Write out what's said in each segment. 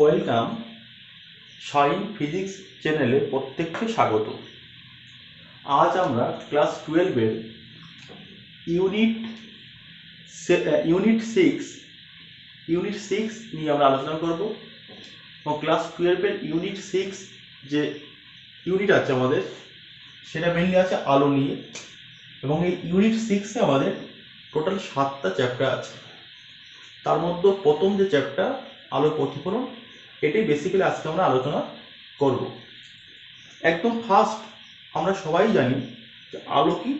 Welcome sign physics চ্যানেলে প্রত্যেককে স্বাগত। আজ আমরা ক্লাস 12-এর ইউনিট ইউনিট সিক্স নিয়ে আমরা আলোচনা করব। এবং ক্লাস 12-এর ইউনিট 6 যে ইউনিট আছে আমাদের, সেটা মেনলি আছে আলো নিয়ে। এবং এই ইউনিট 6-এ আমাদের টোটাল 7টা চ্যাপ্টার আছে। তার মধ্যে প্রথম যে চ্যাপ্টার আলো প্রতিফলন, এটাই বেসিক্যালি আজকে আমরা আলোচনা করব। একদম ফার্স্ট আমরা সবাই জানি যে আলো কি।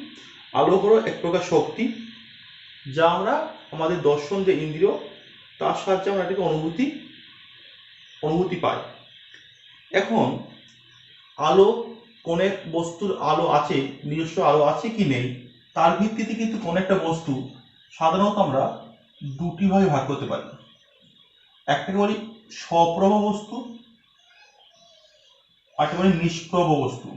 আলো হলো এক প্রকার শক্তি, যা আমরা আমাদের দর্শন যে ইন্দ্রিয়, তার সাহায্যে আমরা এটাকে অনুভূতি পাই। এখন আলো, কোন এক বস্তুর আলো আছে, নিজস্ব আলো আছে কি নেই, তার ভিত্তিতে কিন্তু কোন একটা বস্তু সাধারণত আমরা দুটি ভাগে ভাগ করতে পারি। একটাকে বলি স্বপ্রভ বস্তু, আরেকটা বলি নিষ্প্রভ বস্তু।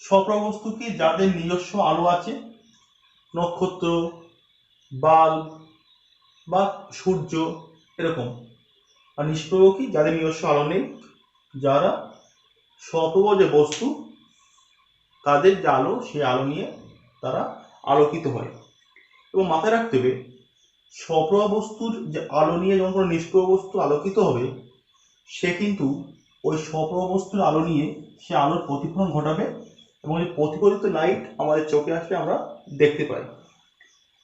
স্বপ্রভ বস্তু কি? যাদের নিজস্ব আলো আছে, নক্ষত্র, বাল্ব বা সূর্য এরকম। আর নিষ্প্রভ কি? যাদের নিজস্ব আলো নেই, যারা স্বপ্রভ যে বস্তু, তাদের যে আলো, সেই আলো নিয়ে তারা আলোকিত হয়। এবং মাথায় রাখতে হবে, স্বপ্রভ বস্তুর যে আলো নিয়ে যখন কোনো নিষ্প্রভ বস্তু আলোকিত হবে, সে কিন্তু ওই স্বপ্রভ বস্তুর আলো নিয়ে সে আলোর প্রতিফলন ঘটাবে, এবং এই প্রতিফলিত লাইট আমাদের চোখে আসলে আমরা দেখতে পাই।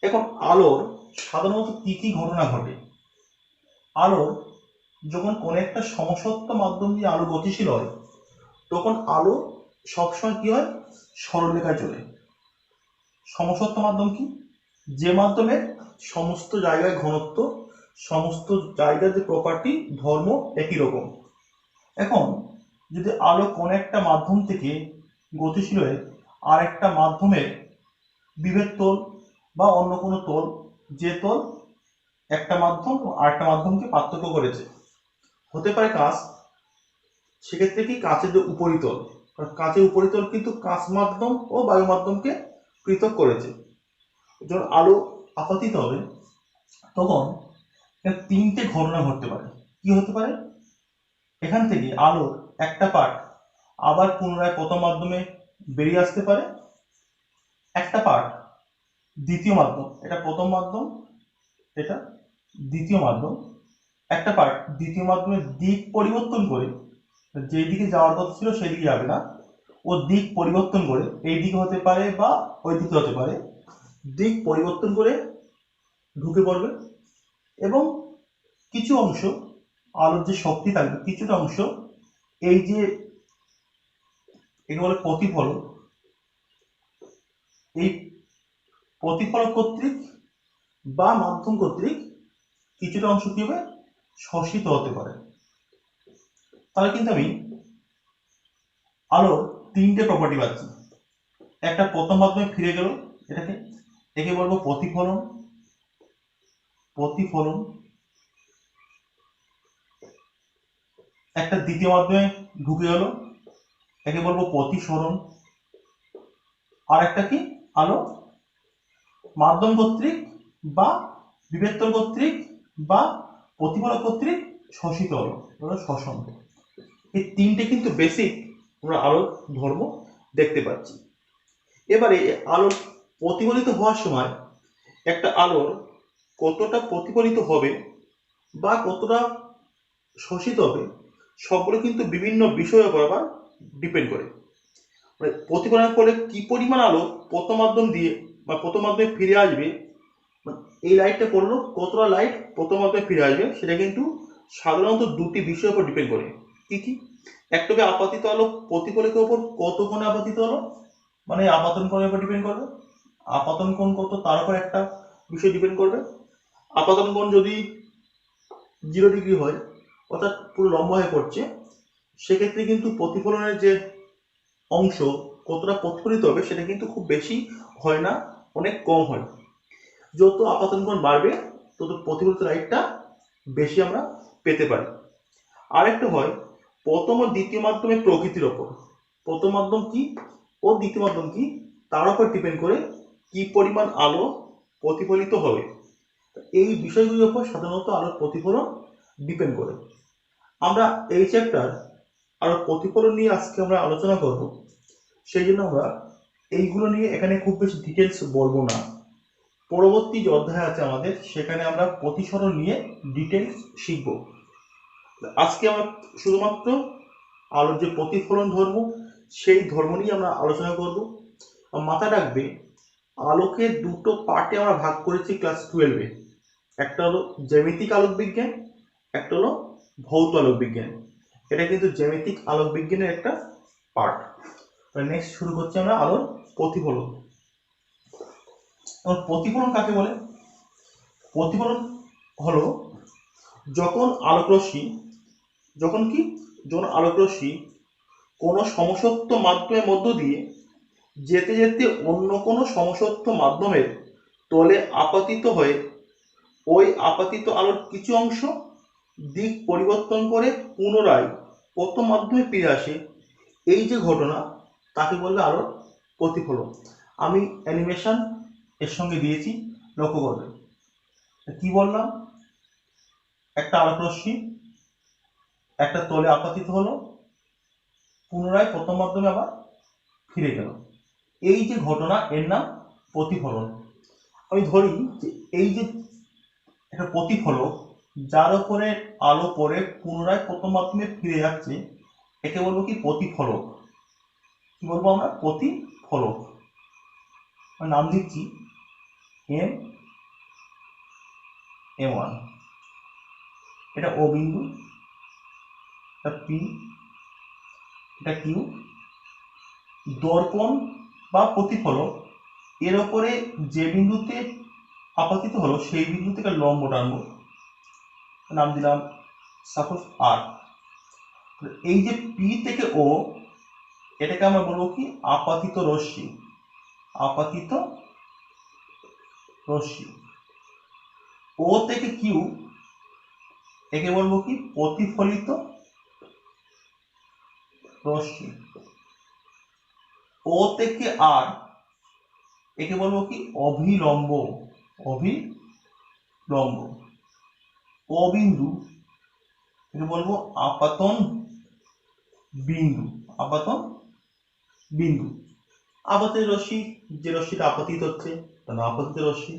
এখন আলোর সাধারণত কি কি ঘটনা ঘটে? আলোর যখন কোনো একটা সমসত্ব মাধ্যম দিয়ে আলো গতিশীল হয়, তখন আলো সবসময় কি হয়? সরলরেখায় চলে। সমসত্ব মাধ্যম কি? যে মাধ্যমে সমস্ত জায়গায় ঘনত্ব, সমস্ত জায়গার যে প্রপার্টি, ধর্ম একই রকম। এখন যদি আলো কোন একটা মাধ্যম থেকে গতিশীল হয়ে আর একটা মাধ্যমের বিভেদ তল বা অন্য কোনো তল, যে তল একটা মাধ্যম আর একটা মাধ্যমকে পার্থক্য করেছে, হতে পারে কাঁচ, সেক্ষেত্রে কি কাঁচের যে উপরিতল, কাঁচের উপরিতল কিন্তু কাঁচ মাধ্যম ও বায়ু মাধ্যমকে পৃথক করেছে। যখন আলো আপতিত হবে, তখন তিনটে ঘটনা ঘটতে পারে। কি হতে পারে? এখান থেকে আলোর একটা পার্ট আবার পুনরায় প্রথম মাধ্যমে বেরিয়ে আসতে পারে, একটা পার্ট দ্বিতীয় মাধ্যম, এটা প্রথম মাধ্যম, এটা দ্বিতীয় মাধ্যম, একটা পার্ট দ্বিতীয় মাধ্যমের দিক পরিবর্তন করে, যেই দিকে যাওয়ার কথা ছিল সেই দিকে যাবে না, ও দিক পরিবর্তন করে এই দিকে হতে পারে বা ওই দিকে হতে পারে, দিক পরিবর্তন করে ঢুকে পড়বে। এবং কিছু অংশ আলোর যে শক্তি থাকবে, কিছুটা অংশ এই যে একে বলে প্রতিফলন, এই প্রতিফলক কর্তৃক বা মাধ্যম কর্তৃক কিছুটা অংশ কি হবে? শোষিত হতে পারে। তাহলে কিন্তু আমি আলোর তিনটে প্রপার্টি পাচ্ছি। একটা প্রথম মাধ্যমে ফিরে গেল, একে বলবো প্রতিফলন। একটা দ্বিতীয় মাধ্যমে ঢুকে গেল, একে বলবো প্রতিসরণ। আর একটা কি? আলো মাধ্যম কর্তৃক বা বিভেদতল কর্তৃক বা প্রতিফলক কর্তৃক শোষিত হলো, শোষণ। এই তিনটে কিন্তু বেসিক আমরা আলোর ধর্ম দেখতে পাচ্ছি। এবারে আলো প্রতিফলিত হওয়ার সময় একটা আলোর কতটা প্রতিফলিত হবে বা কতটা শোষিত হবে, সবগুলো কিন্তু বিভিন্ন বিষয়ের উপর আবার ডিপেন্ড করে। মানে প্রতিফলনের ফলে কি পরিমাণ আলো প্রথম মাধ্যম দিয়ে বা প্রথম মাধ্যমে ফিরে আসবে, এই লাইটটা পড়লো, কতটা লাইট প্রথম মাধ্যমে ফিরে আসবে, সেটা কিন্তু সাধারণত দুটি বিষয়ের উপর ডিপেন্ড করে। কি কি? একটা হবে আপাতিত আলো প্রতিফলিতের উপর কত কোণে আপাতিত আলো, মানে আপাতন কোণের উপর ডিপেন্ড করবে। আপাতন কোণ কত, তার উপর একটা বিষয় ডিপেন্ড করবে। আপাতন কোণ যদি 0 ডিগ্রি হয়, অর্থাৎ পুরো লম্বা হয়ে পড়ছে, সেক্ষেত্রে কিন্তু প্রতিফলনের যে অংশ কতটা প্রতিফলিত হবে সেটা কিন্তু খুব বেশি হয় না, অনেক কম হয়। যত আপাতন কোণ বাড়বে, তত প্রতিফলিত লাইটটা বেশি আমরা পেতে পারি। আরেকটা হয় প্রথম ও দ্বিতীয় মাধ্যমের প্রকৃতির ওপর। প্রথম মাধ্যম কি ও দ্বিতীয় মাধ্যম কি, তার উপর ডিপেন্ড করে কি পরিমাণ আলো প্রতিফলিত হবে। এই বিষয়গুলির উপর সাধারণত আলোর প্রতিফলন ডিপেন্ড করে। আমরা এই চ্যাপ্টার আলোর প্রতিফলন নিয়ে আজকে আমরা আলোচনা করব, সেই জন্য আমরা এইগুলো নিয়ে এখানে খুব বেশি ডিটেলস বলবো না। পরবর্তী যে অধ্যায় আছে আমাদের, সেখানে আমরা প্রতিসরণ নিয়ে ডিটেলস শিখব। আজকে আমরা শুধুমাত্র আলোর যে প্রতিফলন ধর্ম, সেই ধর্ম নিয়ে আমরা আলোচনা করব। মাথা রাখবে, আলোকে দুটো পার্টে আমরা ভাগ করেছি ক্লাস 12-এ। একটা হলো জ্যামিতিক আলোক বিজ্ঞান, একটা হলো ভৌত আলোক বিজ্ঞান। এটা কিন্তু জ্যামিতিক আলোক বিজ্ঞানের একটা পার্ট। নেক্সট শুরু করছি আমরা আলোর প্রতিফলন। প্রতিফলন কাকে বলে? প্রতিফলন হলো যখন আলোকরশ্মি কোনো সমসত্ব মাধ্যমের মধ্য দিয়ে যেতে যেতে অন্য কোনো সমসত্ব মাধ্যমের তলে আপতিত হয়ে ওই আপতিত আলোর কিছু অংশ দিক পরিবর্তন করে পুনরায় প্রথম মাধ্যমে ফিরে আসে, এই যে ঘটনা, তাকে বলবে আলোর প্রতিফলন। আমি অ্যানিমেশন এর সঙ্গে দিয়েছি, লক্ষ্য করবে। কি বললাম? একটা আলোকরশ্মি একটা তলে আপতিত হলো, পুনরায় প্রথম মাধ্যমে আবার ফিরে গেল, এই যে ঘটনা, এর নাম প্রতিফলন। আমি ধরি যে এই যে একটা প্রতিফলক, যার উপরে আলো পড়ে পুনরায় প্রথম মাধ্যমে ফিরে যাচ্ছে, একে বলবো কি? প্রতিফলক। কি বলবো আমরা? প্রতিফলক। নাম দিচ্ছি M1। এটা ও বিন্দু, এটা পি, এটা কিউ। দর্পণ বা প্রতিফলক এর ওপরে যে বিন্দুতে আপতিত হলো, সেই বিন্দু থেকে লম্ব টানবো, নাম দিলাম সাপোজ আর। এই যে পি থেকে ও, এটাকে আমরা বলবো কি? আপাতিত রশ্মি। আপাতিত রশ্মি। ও থেকে কিউ, একে বলবো কি? প্রতিফলিত রশ্মি। ও থেকে আর, একে বলবো কি? অভিলম্ব। অভিলম্ব। ও বিন্দু, একে বলবো আপাতন বিন্দু। আপাতন বিন্দু। আপতিত রশ্মি, যে রশ্মিটা আপতিত হচ্ছে, তার নাম আপতিত রশ্মি।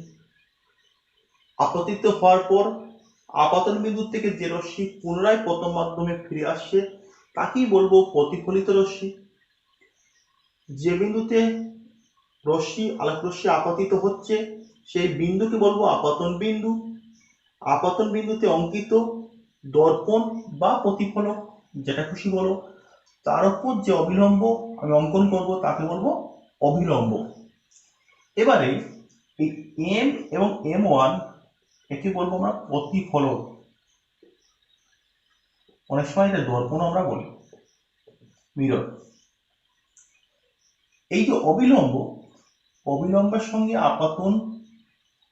আপতিত হওয়ার পর আপাতন বিন্দু থেকে যে রশ্মি পুনরায় প্রথম মাধ্যমে ফিরে আসছে, তাকেই বলবো প্রতিফলিত রশ্মি। যে বিন্দুতে আলোক রশ্মি আপতিত হচ্ছে, সেই বিন্দুকে বলবো আপাতন বিন্দু। আপাতন বিন্দুতে অঙ্কিত দর্পণ বা প্রতিফলক, যেটা খুশি বলো, তার উপর যে অবিলম্ব আমি অঙ্কন করব, তাকে বলবো অভিলম্ব। এবারে এই M এবং M1, একে বলবো আমরা প্রতিফলক। অনেক সময় এটা দর্পণ আমরা বলি, মিরর। এই যে অবিলম্বের সঙ্গে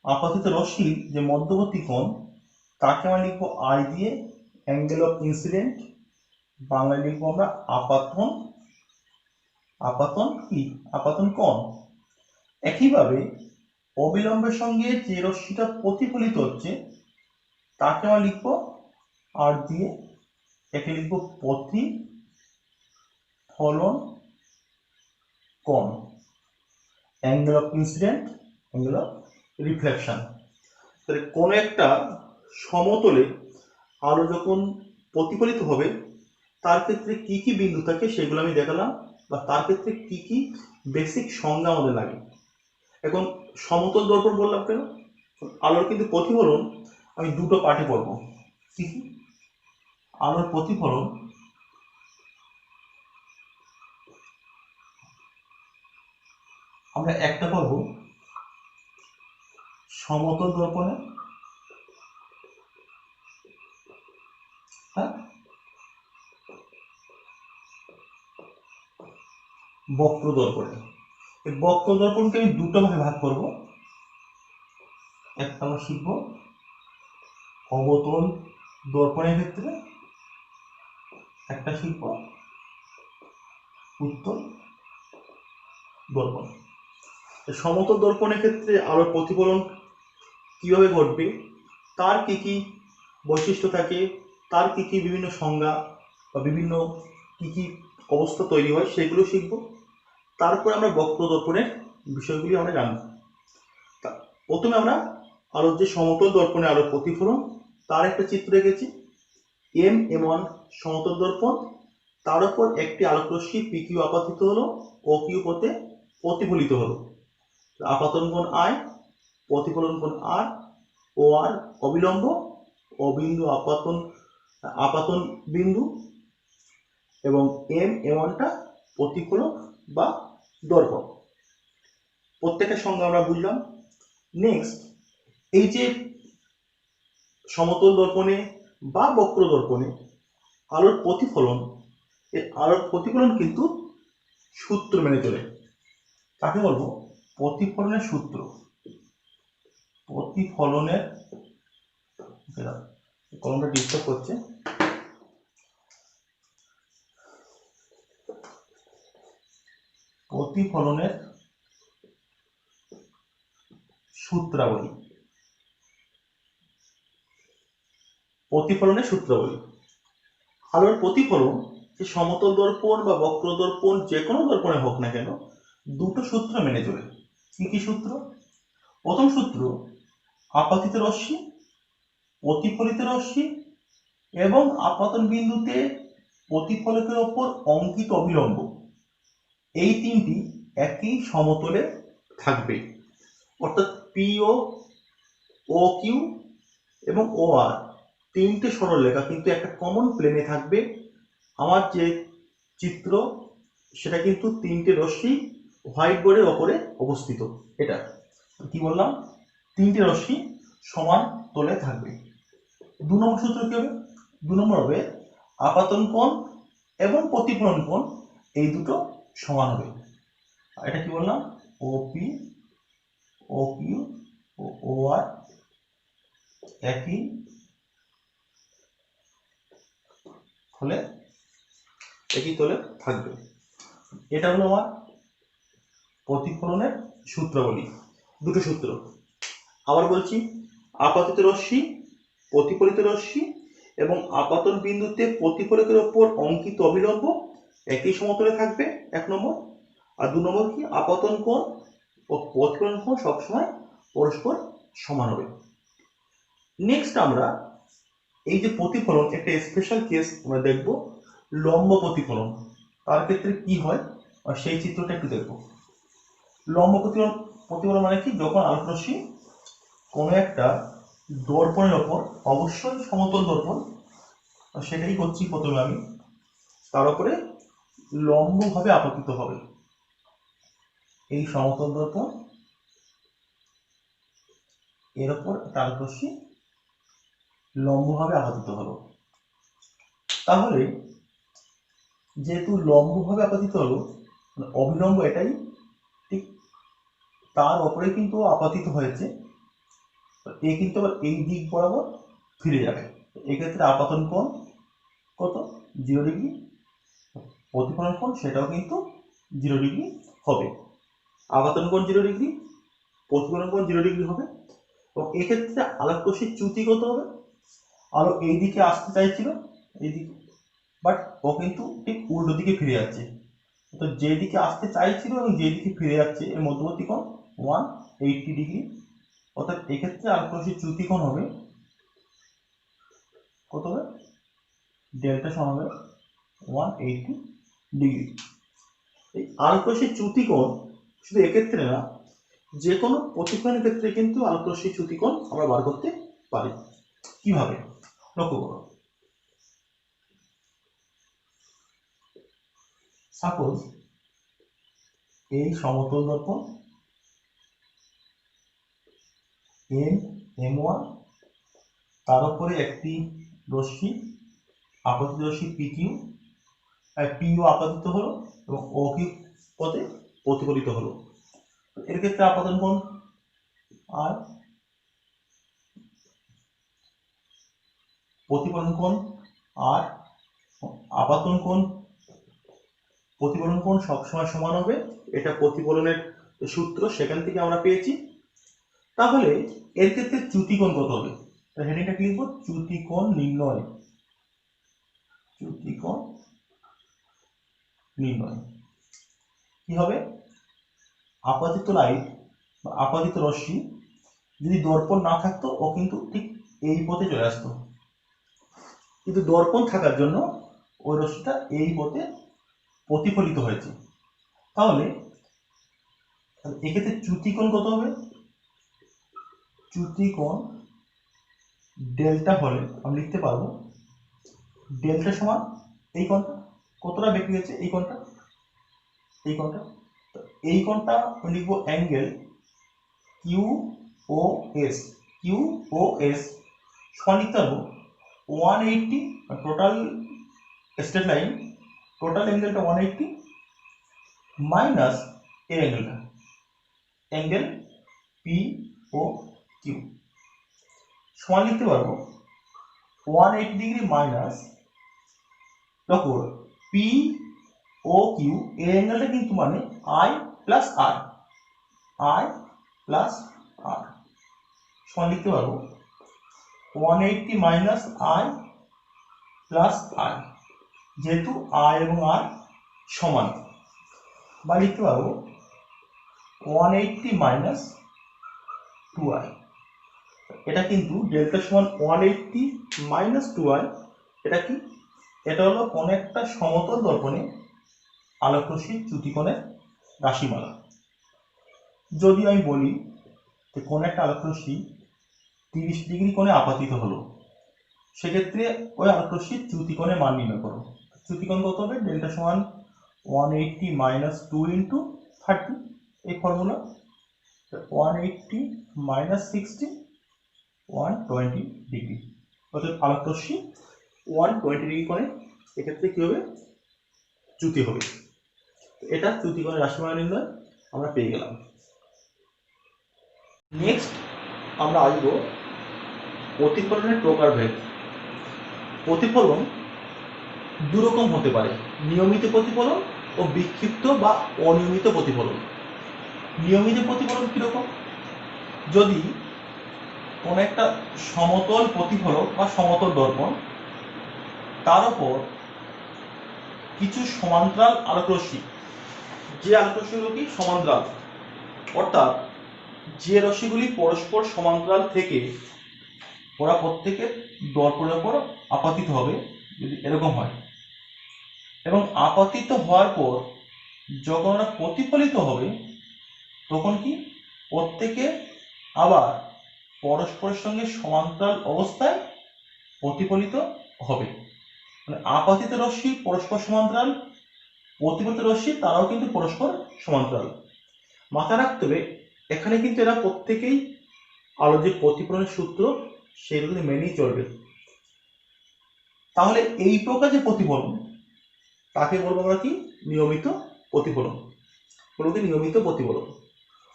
আপাতিত রশ্মির যে মধ্যবর্তী কোণ, তাকে আমরা লিখবো I দিয়ে, অ্যাঙ্গেল অফ ইনসিডেন্ট। বাংলায় লিখবো আমরা আপাতন কোণ। একইভাবে অবিলম্বের সঙ্গে যে রশ্মিটা প্রতিফলিত হচ্ছে, তাকে আমরা লিখবো আর দিয়ে, একে লিখবো প্রতিফলন কোণ। Angle of incident, angle of reflection. তাহলে কোন একটা সমতলে আলো যখন প্রতিফলিত হবে, তার ক্ষেত্রে কি কি বিন্দু থাকে সেগুলো আমি দেখালাম, বা তার ক্ষেত্রে কি কি বেসিক সংজ্ঞা আমাদের লাগে। এখন সমতল দর্পণ বললাম কেন? আলোর কিন্তু প্রতিফলন আমি দুটো পার্টে পড়বো। কি কি? আলোর প্রতিফলন আমরা একটা পড়বো সমতল দর্পণে, হ্যাঁ, বক্র দর্পণে। এই বক্র দর্পণকে আমি দুটো ভাগে ভাগ করব। একটা আমরা শিখব অবতল দর্পণের ক্ষেত্রে, একটা শিখব উত্তল দর্পণ। সমতল দর্পণের ক্ষেত্রে আলোর প্রতিফলন কিভাবে ঘটবে তার কি কি বৈশিষ্ট্য থাকে, তার কি কি বিভিন্ন সংজ্ঞা বা বিভিন্ন কি কি অবস্থা তৈরি হয় সেগুলো শিখব। তারপর আমরা বক্রদর্পণের বিষয়গুলি আমরা জানব। প্রথমে আমরা আলোর যে সমতল দর্পণে আলোর প্রতিফলন তার একটা চিত্র রেখেছি। M1 সমতল দর্পণ, তার উপর একটি আলোকরশ্মি PQ আপাতিত হলো, OQ পথে প্রতিফলিত হলো। আপাতন কোণ I, প্রতিফলন কোণ R, OR অবিলম্ব, অবিন্দু আপাতন বিন্দু, এবং M1টা প্রতিফলক বা দর্পণ। প্রত্যেকের সংজ্ঞা আমরা বুঝলাম। নেক্সট, এই যে সমতল দর্পণে বা বক্র দর্পণে আলোর প্রতিফলন, এই আলোর প্রতিফলন কিন্তু সূত্র মেনে চলে। তাকে বলবো প্রতিফলনের সূত্র। প্রতিফলনের, কলমটা ডিস্টার্ব করছে, প্রতিফলনের সূত্রাবলী। প্রতিফলনের সূত্রাবলী, আলোর প্রতিফলন যে সমতল দর্পণ বা বক্র দর্পণ যে কোনো দর্পণে হোক না কেন, দুটো সূত্র মেনে চলে। কি কি সূত্র? প্রথম সূত্র, আপাতিত রশ্মি, প্রতিফলিত রশ্মি এবং আপাতন বিন্দুতে প্রতিফলকের ওপর অঙ্কিত অবিলম্ব, এই তিনটি একই সমতলে থাকবে। অর্থাৎ PO, OQ এবং OR তিনটে সরলরেখা কিন্তু একটা কমন প্লেনে থাকবে। আমার যে চিত্র সেটা কিন্তু তিনটে রশ্মি হোয়াইট বোর্ডের ওপরে অবস্থিত। এটা কি বললাম? তিনটে রশ্মি সমান তলে থাকবে। 2 নম্বর সূত্র কি হবে? 2 নম্বর হবে আপাতন কোণ এবং প্রতিফলন কোণ এই দুটো সমান হবে। এটা কি বললাম? OP, OQ ও OR একই তলে থাকবে। এটা হলো আমার প্রতিফলনের সূত্রাবলী, দুটো সূত্র। আবার বলছি, আপাতিত রশ্মি, প্রতিফলিত রশ্মি এবং আপাতন বিন্দুতে প্রতিফলকের ওপর অঙ্কিত অবিলম্ব একই সমতলে থাকবে, 1 নম্বর। আর 2 নম্বর কি? আপাতন কোণ ও প্রতিফলন কোণ সবসময় পরস্পর সমান হবে। নেক্সট আমরা এই যে প্রতিফলন, একটা স্পেশাল কেস আমরা দেখব, লম্ব প্রতিফলন। তার ক্ষেত্রে কি হয় আর সেই চিত্রটা একটু দেখব। লম্ব প্রতিফলন মানে কি? যখন আলোকরশ্মি কোনো একটা দর্পণের ওপর, অবশ্যই সমতল দর্পণ, সেটাই করছি প্রথমে আমি, তার উপরে লম্বভাবে আপতিত হবে। এই সমতল দর্পণ, এর ওপর একটা আলোকরশ্মি লম্বভাবে আপতিত হলো। তাহলে যেহেতু লম্বভাবে আপতিত হলো, অবিলম্ব এটাই, ঠিক তার ওপরে কিন্তু আপতিত হয়েছে, এ কিন্তু আবার এই দিক বরাবর ফিরে যাবে। এক্ষেত্রে আপাতন কোণ কত? 0 ডিগ্রি। প্রতিফলন কোণ সেটাও কিন্তু 0 ডিগ্রি হবে। আপাতন কোণ 0 ডিগ্রি, প্রতিফলন কোণ 0 ডিগ্রি হবে। এবং এক্ষেত্রে আলোকরশ্মির চ্যুতি কত হবে? আলো এই দিকে আসতে চাইছিল, এইদিকে, বাট ও কিন্তু ঠিক উল্টো দিকে ফিরে যাচ্ছে। তো যেদিকে আসতে চাইছিল এবং যেদিকে ফিরে যাচ্ছে এর মধ্যবর্তী কোণ 180 ডিগ্রি। অর্থাৎ এক্ষেত্রে আলোকরশ্মির চ্যুতি কোণ হবে কত হবে? ডেল্টা সমান হবে 180 ডিগ্রি। এই আলোকরশ্মির চ্যুতি কোণ শুধু এক্ষেত্রে না, যে কোনো প্রতিফলনের ক্ষেত্রে কিন্তু আলোকরশ্মির চ্যুতি কোণ আমরা বার করতে পারি। কিভাবে? লক্ষ্য করো, সাপোজ এই সমতল দর্পণ M1, তার উপরে একটি রশ্মি, আপতিত রশ্মি PQ আপতিত হলো এবং OQ পথে প্রতিফলিত হলো। এর ক্ষেত্রে আপাতন কোণ আর প্রতিফলন কোণ আর আপাতন কোণ, প্রতিফলন কোণ সবসময় সমান হবে। এটা প্রতিফলনের সূত্র, সেখান থেকে আমরা পেয়েছি। তাহলে এর ক্ষেত্রে চ্যুতি কোণ কত হবে? হেডিংটা কি লিখবো? চ্যুতিকোণ নির্ণয়। চ্যুতিকোণ নির্ণয় কি হবে? আপাতিত লাইট বা আপাতিত রশ্মি যদি দর্পণ না থাকতো ও কিন্তু ঠিক এই পথে চলে আসতো, কিন্তু দর্পণ থাকার জন্য ওই রশ্মিটা এই পথে প্রতিফলিত হয়েছে। তাহলে এক্ষেত্রে চ্যুতিকোণ কত হবে? চ্যুতিকোণ ডেল্টা হলে আমি লিখতে পারবো ডেল্টা সমান এই কোণটা কতটা বেঁকে গেছে, এই কোণটা, এই কোণটা, এই কোণটা আমি লিখবো angle Q O S. Q O S সমান লিখতে পারবো 180, টোটাল স্ট্রেট লাইন, টোটাল অ্যাঙ্গেলটা 180 মাইনাস এই অ্যাঙ্গেলটা, অ্যাঙ্গেল পি ও কিউ সমান লিখতে পারবো 180 ডিগ্রি মাইনাস, দেখো পি ও কিউ এই অ্যাঙ্গেলটা কিন্তু মানে I plus R, I plus R সমান লিখতে পারবো 180 মাইনাস আই প্লাস আর, যেহেতু আই এবং আর সমান, বা লিখতে পারবো 180 মাইনাস 2i। এটা কিন্তু ডেল্টা সমান 180 মাইনাস 2i। এটা কি? এটা হলো কোন একটা সমতল দর্পণে আলোক রশ্মির চ্যুতিকোণের রাশিমালা। যদি আমি বলি যে কোন একটা আলোক রশ্মি 30 ডিগ্রি কোণে আপতিত হলো, সেক্ষেত্রে ওই আলোক রশ্মির চ্যুতিকোণের মান নির্ণয় করো। চ্যুতিকোণ কত হবে? ডেল্টা সমান 180 মাইনাস 2 ইন্টু 30, এই ফর্মুলা। 180 মাইনাস 60 120 ডিগ্রি, অর্থাৎ আলোক রশ্মি 120 ডিগ্রি কোণে এক্ষেত্রে কি হবে? চ্যুতি হবে। এটা চ্যুতিকোণের রাশিমালা নির্ণয় আমরা পেয়ে গেলাম। নেক্সট আমরা আসবো প্রতিফলনের প্রকারভেদ। প্রতিফলন দুরকম হতে পারে, নিয়মিত প্রতিফলন ও বিক্ষিপ্ত বা অনিয়মিত প্রতিফলন। নিয়মিত প্রতিফলন কিরকম? যদি কোন একটা সমতল প্রতিফলক বা সমতল দর্পণ, তার উপর কিছু সমান্তরাল আলোক রশ্মি, যে আলোক রশ্মিগুলো কি সমান্তরাল, অর্থাৎ যে রশ্মিগুলি পরস্পর সমান্তরাল থেকে ওরা প্রত্যেকের দর্পণের উপর আপতিত হবে, যদি এরকম হয়, এবং আপতিত হওয়ার পর যখন ওরা প্রতিফলিত হবে তখন কি প্রত্যেকে আবার পরস্পরের সঙ্গে সমান্তরাল অবস্থায় প্রতিফলিত হবে। মানে আপতিত রশ্মি পরস্পর সমান্তরাল, প্রতিফলিত রশ্মি তারাও কিন্তু পরস্পর সমান্তরাল। মাথায় রাখতে হবে এখানে কিন্তু এরা প্রত্যেকেই আলো যে প্রতিফলনের সূত্র সেগুলো মেনেই চলবে। তাহলে এই প্রকার যে প্রতিফলন তাকে বলবো আমরা কি? নিয়মিত প্রতিফলন। বলবো কি? নিয়মিত প্রতিফলন।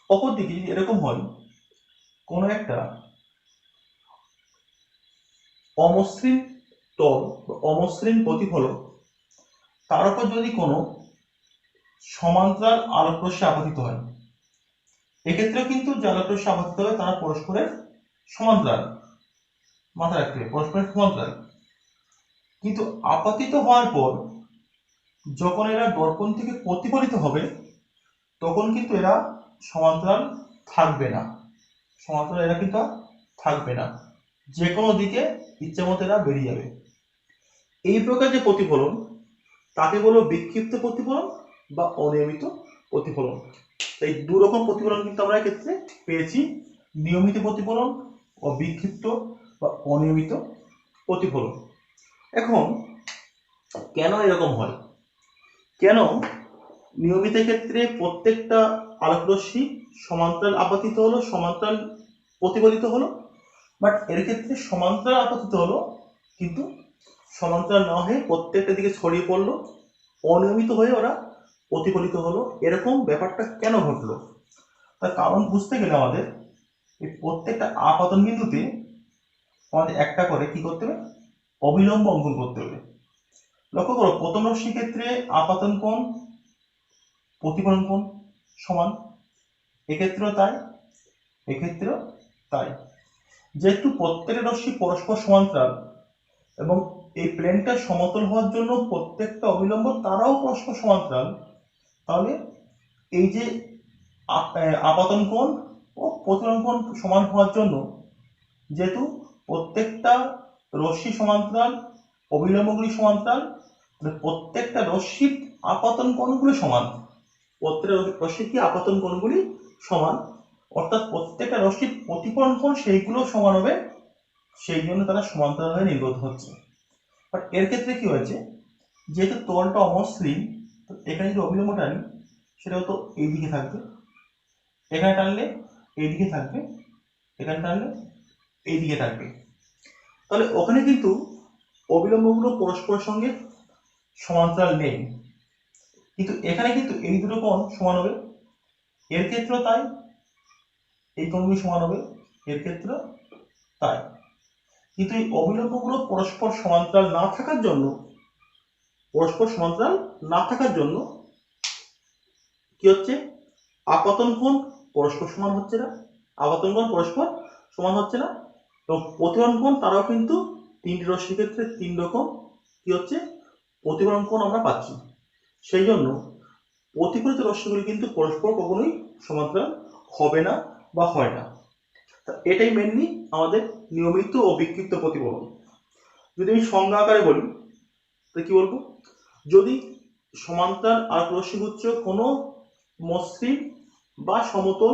অপরদিকে যদি এরকম হয় কোনো একটা অমসৃণ তল বা অমসৃণ প্রতিফলক, তার উপর যদি কোনো সমান্তরাল আলোক রশ্মি আপতিত হয়, এক্ষেত্রেও কিন্তু যে আলোক রশ্মি আপতিত হয় তারা পরস্পরের সমান্তরাল। মাথায় রাখতে হবে পরস্পরের সমান্তরাল, কিন্তু আপতিত হওয়ার পর যখন এরা দর্পণ থেকে প্রতিফলিত হবে তখন কিন্তু এরা সমান্তরাল থাকবে না, সমান্তরাল এরা কিন্তু থাকবে না, যে কোনো দিকে ইচ্ছে মতো এরা বেরিয়ে যাবে। এই প্রকার যে প্রতিফলন তাকে বলবো বিক্ষিপ্ত প্রতিফলন বা অনিয়মিত প্রতিফলন। এই দু রকম প্রতিফলন কিন্তু আমরা এক্ষেত্রে পেয়েছি, নিয়মিত প্রতিফলন ও বিক্ষিপ্ত বা অনিয়মিত প্রতিফলন। এখন কেন এরকম হয়? কেন নিয়মিত ক্ষেত্রে প্রত্যেকটা আলোক রশ্মি সমান্তরাল আপতিত হলো, সমান্তরাল প্রতিফলিত হলো, বাট এর ক্ষেত্রে সমান্তরাল আপতিত হলো কিন্তু সমান্তরাল না হয়ে প্রত্যেকটা দিকে ছড়িয়ে পড়লো, অনিয়মিত হয়ে ওরা প্রতিফলিত হলো, এরকম ব্যাপারটা কেন ঘটলো? তার কারণ বুঝতে গেলে আমাদের এই প্রত্যেকটা আপতন বিন্দুতে আমাদের একটা করে কি করতে হবে? অবিলম্ব অঙ্কন করতে হবে। লক্ষ্য করো প্রথম রশ্মির ক্ষেত্রে আপাতন কোণ প্রতিফলন কোণ সমান, এক্ষেত্রেও তাই, এক্ষেত্রেও তাই। যেহেতু প্রত্যেকটা রশ্মি পরস্পর সমান্তরাল এবং এই প্লেনটা সমতল হওয়ার জন্য প্রত্যেকটা অবিলম্ব তারাও পরস্পর সমান্তরাল, তাহলে এই যে আপাতন কোণ ও প্রতিফলন কোণ সমান হওয়ার জন্য, যেহেতু প্রত্যেকটা রশ্মি সমান্তরাল, অবিলম্বগুলি সমান্তরাল, প্রত্যেকটা রশ্মির আপাতন কোণগুলি সমান, প্রত্যেকটা রশ্মির কি আপাতন কোণগুলি সমান, অর্থাৎ প্রত্যেকটা রশ্মির প্রতিফলন কোণ সেইগুলো সমান হবে, সেই জন্য তারা সমান্তরাল হয়ে নির্গত হচ্ছে। বাট এর ক্ষেত্রে কি হয়েছে, যেহেতু তলটা অমসৃণ, তো এখানে যদি অবিলম্ব টানি সেটা তো এইদিকে থাকবে, এখানে টানলে এইদিকে থাকবে, এখানে টানলে এইদিকে থাকবে, তাহলে ওখানে কিন্তু অবিলম্বগুলো পরস্পরের সঙ্গে সমান্তরাল নেই, কিন্তু এখানে কিন্তু এই দুটো কোণ সমান হবে, এর ক্ষেত্রেও তাই, এই কোণগুলি সমান হবে, এর ক্ষেত্রেও তাই। কিন্তু এই অবিলম্বগুলো পরস্পর সমান্তরাল না থাকার জন্য, পরস্পর সমান্তরাল না থাকার জন্য কি হচ্ছে, আপাতন কোণ পরস্পর সমান হচ্ছে না, আপাতন কোণ পরস্পর সমান হচ্ছে না, এবং প্রতিফলন কোণ তারাও কিন্তু তিনটি রশ্মির ক্ষেত্রে তিন রকম কি হচ্ছে, প্রতিফলন কোণ আমরা পাচ্ছি। সেই জন্য প্রতিফলিত রশ্মিগুলি কিন্তু পরস্পর কখনোই সমান্তরাল হবে না বা হয় না। এটাই মেনলি আমাদের নিয়মিত ও বিক্ষিপ্ত প্রতিফলন। যদি আমি সংজ্ঞা আকারে বলি তো কি বলবো, যদি সমান্তরাল আলোক রশ্মিগুচ্ছ কোনো মসৃণ বা সমতল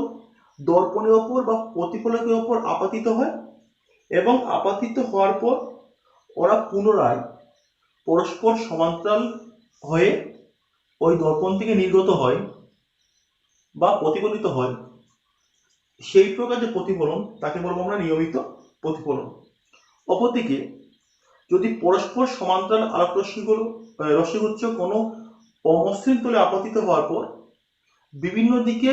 দর্পণের ওপর বা প্রতিফলকের ওপর আপাতিত হয় এবং আপাতিত হওয়ার পর ওরা পুনরায় পরস্পর সমান্তরাল হয়ে ওই দর্পণ থেকে নির্গত হয় বা প্রতিফলিত হয়, সেই প্রকার যে প্রতিফলন তাকে বলবো আমরা নিয়মিত প্রতিফলন। অপরদিকে যদি পরস্পর সমান্তরাল আলোক রশ্মিগুচ্ছ কোনো অমসৃণ তলে আপতিত হওয়ার পর বিভিন্ন দিকে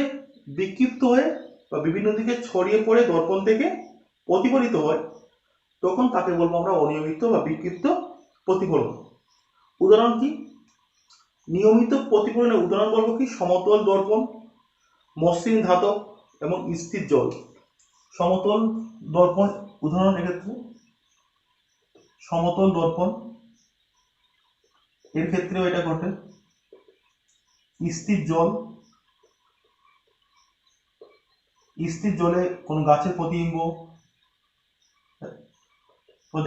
বিক্ষিপ্ত হয়ে বা বিভিন্ন দিকে ছড়িয়ে পড়ে দর্পণ থেকে প্রতিফলিত হয়, তখন তাকে বলবো আমরা অনিয়মিত বা বিক্ষিপ্ত প্রতিফলন। উদাহরণ কি, নিয়মিত প্রতিফলনের উদাহরণ বলবো কি, সমতল দর্পণ, মসৃণ ধাতব এবং স্থির জল। সমতল দর্পণ উদাহরণ, এক্ষেত্রে সমতল দর্পণ, এর ক্ষেত্রেও এটা ঘটে। স্থির জল, স্থির জলে কোন গাছের প্রতিবিম্ব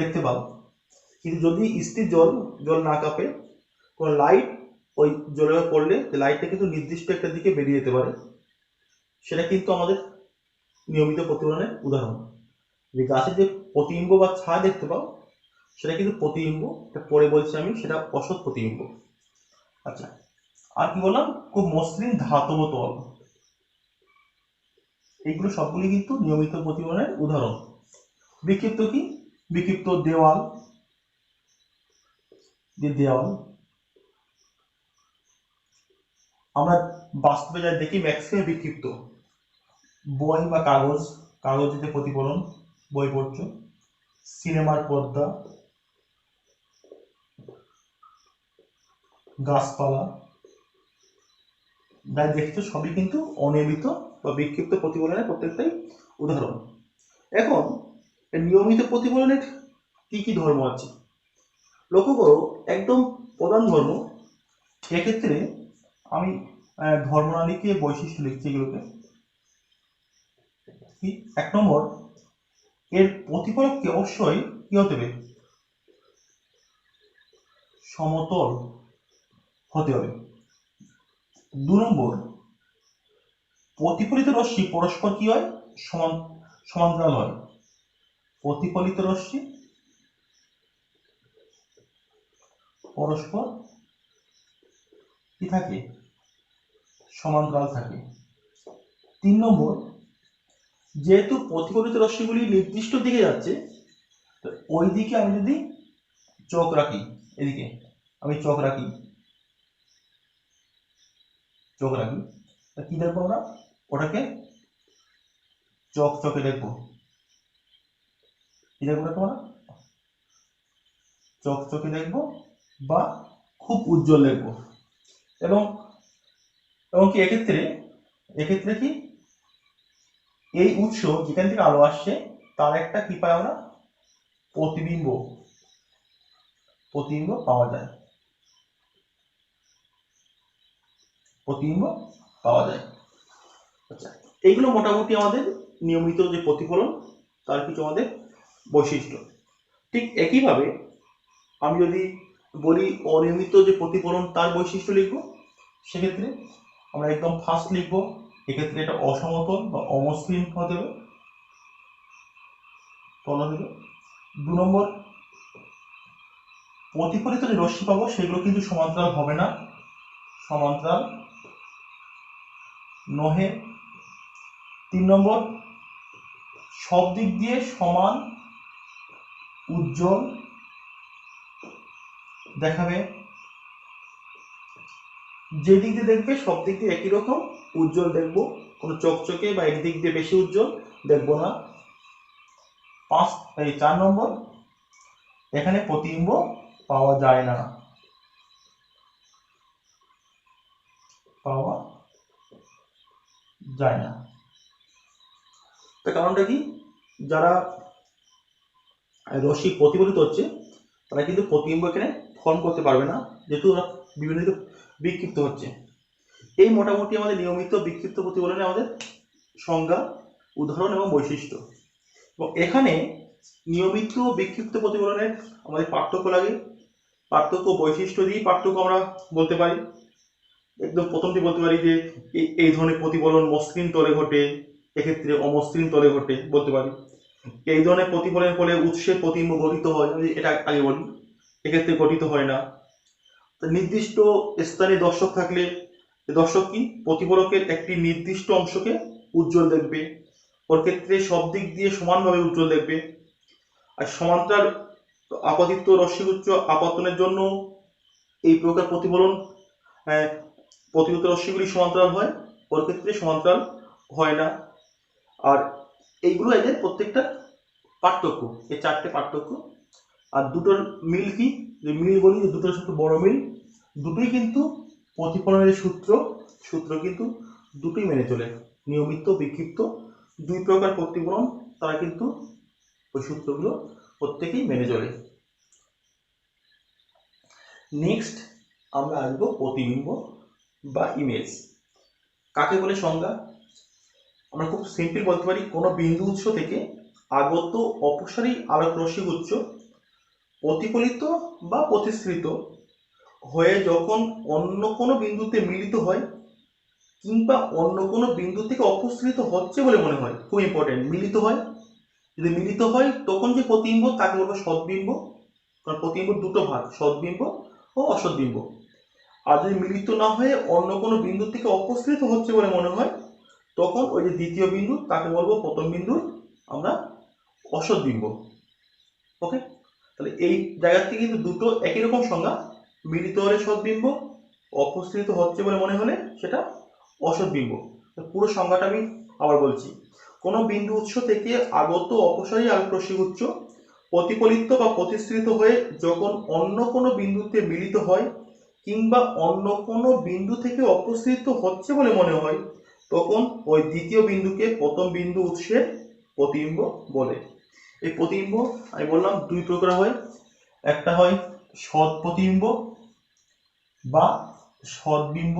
দেখতে পাবো, কিন্তু যদি স্থির জল না কাঁপে, কোন লাইট ওই জলে পড়লে লাইটটা কিন্তু নির্দিষ্ট একটা দিকে বেরিয়ে যেতে পারে, সেটা কিন্তু আমাদের নিয়মিত প্রতিফলনের উদাহরণ। যে গাছের যে প্রতিবিম্ব বা ছায়া দেখতে পাও সেটা কিন্তু প্রতিবিম্ব, এটা পরে বলছি আমি, সেটা অসৎ প্রতিবিম্ব। আচ্ছা, আর কি বললাম, খুব মসৃণ ধাতব তল, এইগুলো সবগুলি কিন্তু নিয়মিত প্রতিফলনের উদাহরণ। বিক্ষিপ্ত কি, বিক্ষিপ্ত দেওয়াল, দেওয়াল আমরা বাস্তবে যা দেখি ম্যাক্সিমাম বিক্ষিপ্ত। বই বা কাগজেতে প্রতিফলন, বই পড়ছো, সিনেমার পর্দা, গাছপালা, যা দেখছো সবই কিন্তু অনিয়মিত বা বিক্ষিপ্ত প্রতিফলনের প্রত্যেকটাই উদাহরণ। এখন নিয়মিত প্রতিফলনের কি কি ধর্ম আছে লক্ষ্য করো, একদম প্রধান ধর্ম। এক্ষেত্রে আমি ধর্মনা লিখে বৈশিষ্ট্য লিখছি এগুলোকে। এক নম্বর, এর প্রতিফলককে অবশ্যই কি হতে হবে, সমতল হতে হবে। দু নম্বর, প্রতিফলিত রশ্মি পরস্পর কি হয়, সমান্তরাল হয়। প্রতিফলিত রশ্মি পরস্পর কি থাকে, সমান্তরাল থাকে। 3 নম্বর, যেহেতু প্রতিফলিত রশ্মিগুলি নির্দিষ্ট দিকে যাচ্ছে, তো ওই দিকে আমি যদি চোখ রাখি, এদিকে আমি চোখ রাখি, কি দেখবো আমরা, ওটাকে চকচকে দেখবো। কি দেখবো আমরা, চকচকে দেখবো বা খুব উজ্জ্বল দেখবো। এবং কি এক্ষেত্রে কি এই উৎস যেখান থেকে আলো আসছে তার একটা কি পাই আমরা, প্রতিবিম্ব পাওয়া যায়, আচ্ছা, এইগুলো মোটামুটি আমাদের নিয়মিত যে প্রতিফলন তার কিছু আমাদের বৈশিষ্ট্য। ঠিক একইভাবে আমি যদি বলি অনিয়মিত যে প্রতিফলন তার বৈশিষ্ট্য লিখব, সেক্ষেত্রে আমরা একদম ফার্স্ট লিখব, এক্ষেত্রে এটা অসমতল বা অমসৃণ হতে হবে, দু নম্বর, প্রতিফলিত যে রশ্মি পাবো সেগুলো কিন্তু সমান্তরাল হবে না, সমান্তরাল নহে। 3 নম্বর, সব দিক দিয়ে সমান উজ্জ্বল দেখাবে, যে দিক দিয়ে দেখবে সব দিক দিয়ে একই রকম উজ্জ্বল দেখবো, কোনো চকচকে বা একদিক দিয়ে বেশি উজ্জ্বল দেখবো না। 4 নম্বর, এখানে প্রতিবিম্ব পাওয়া যায় না, তার কারণটা কি, যারা রশ্মি প্রতিফলিত হচ্ছে তারা কিন্তু প্রতিবিম্ব এখানে ফর্ম করতে পারবে না, যেহেতু ওরা বিভিন্ন বিক্ষিপ্ত হচ্ছে। এই মোটামুটি আমাদের নিয়মিত বিক্ষিপ্ত প্রতিফলনে আমাদের সংজ্ঞা, উদাহরণ এবং বৈশিষ্ট্য। এবং এখানে নিয়মিত বিক্ষিপ্ত প্রতিফলনের আমাদের পার্থক্য লাগে, পার্থক্য বৈশিষ্ট্য দিয়েই পার্থক্য আমরা বলতে পারি। একদম প্রথমটি বলতে পারি যে এই ধরনের প্রতিফলন মসৃণ তলে ঘটে, এক্ষেত্রে অমসৃণ তলে ঘটে বলতে পারি। এই ধরনের প্রতিফলনের ফলে উৎসের প্রতিবিম্ব গঠিত হয়, এটা আগে বলি, এক্ষেত্রে গঠিত হয় না। নির্দিষ্ট স্থানে দর্শক থাকলে দর্শক কি প্রতিফলকের একটি নির্দিষ্ট অংশকে উজ্জ্বল দেখবে, ওর ক্ষেত্রে সব দিক দিয়ে সমানভাবে উজ্জ্বল দেখবে। আর সমান্তরাল আপতিত রশ্মিগুচ্ছ আপতনের জন্য এই প্রকার প্রতিফলন প্রতিফলিত রশ্মিগুলি সমান্তরাল হয়, ওর ক্ষেত্রে সমান্তরাল হয় না। আর এইগুলো এদের প্রত্যেকটা পার্থক্য, এই 4টে পার্থক্য। আর দুটোর মিল কি, যে মিল বলি যে দুটোর সাথে বড় মিল, দুটোই কিন্তু প্রতিফলনের সূত্র কিন্তু দুটোই মেনে চলে, নিয়মিত বিক্ষিপ্ত দুই প্রকার প্রতিফলন, তারা কিন্তু ওই সূত্রগুলো প্রত্যেকেই মেনে চলে। নেক্সট আমরা আসবো প্রতিবিম্ব বা ইমেজ। কাকে বলে সংজ্ঞা, আমরা খুব সিম্পল বলতে পারি, কোনো বিন্দু উৎস থেকে আগত অপসারী আলোক রশ্মিগুচ্ছ প্রতিফলিত বা প্রতিসৃত হয়ে যখন অন্য কোনো বিন্দুতে মিলিত হয় কিংবা অন্য কোনো বিন্দু থেকে অপসৃত হচ্ছে বলে মনে হয়, খুব ইম্পর্টেন্ট, মিলিত হয়, যদি মিলিত হয় তখন যে প্রতিবিম্ব তাকে বলবো সদ্বিম্ব, কারণ প্রতিবিম্ব দুটো ভাগ, সদ্বিম্ব ও অসদ্বিম্ব। আর যদি মিলিত না হয়ে অন্য কোনো বিন্দু থেকে অপসৃত হচ্ছে বলে মনে হয় তখন ওই যে দ্বিতীয় বিন্দু তাকে বলবো প্রথম বিন্দুর আমরা অসদ্বিম্ব। ওকে, তাহলে এই জায়গা থেকে কিন্তু দুটো একই রকম সংজ্ঞা, মিলিত হলে সদ্বিম্ব, অপসৃত হচ্ছে বলে মনে হলে সেটা অসদ্বিম্ব। পুরো সংজ্ঞাটা আমি আবার বলছি, কোনো বিন্দু উৎস থেকে আগত অপসারী আলোক রশ্মিগুচ্ছ প্রতিফলিত বা প্রতিসৃত হয়ে যখন অন্য কোনো বিন্দুতে মিলিত হয় কিংবা অন্য কোনো বিন্দু থেকে অপসৃত হচ্ছে বলে মনে হয় তখন ওই দ্বিতীয় বিন্দুকে প্রথম বিন্দু উৎসের প্রতিবিম্ব বলে। এই প্রতিবিম্ব আমি বললাম দুই প্রকার হয়, একটা হয় সৎ প্রতিবিম্ব বা সদ্বিম্ব,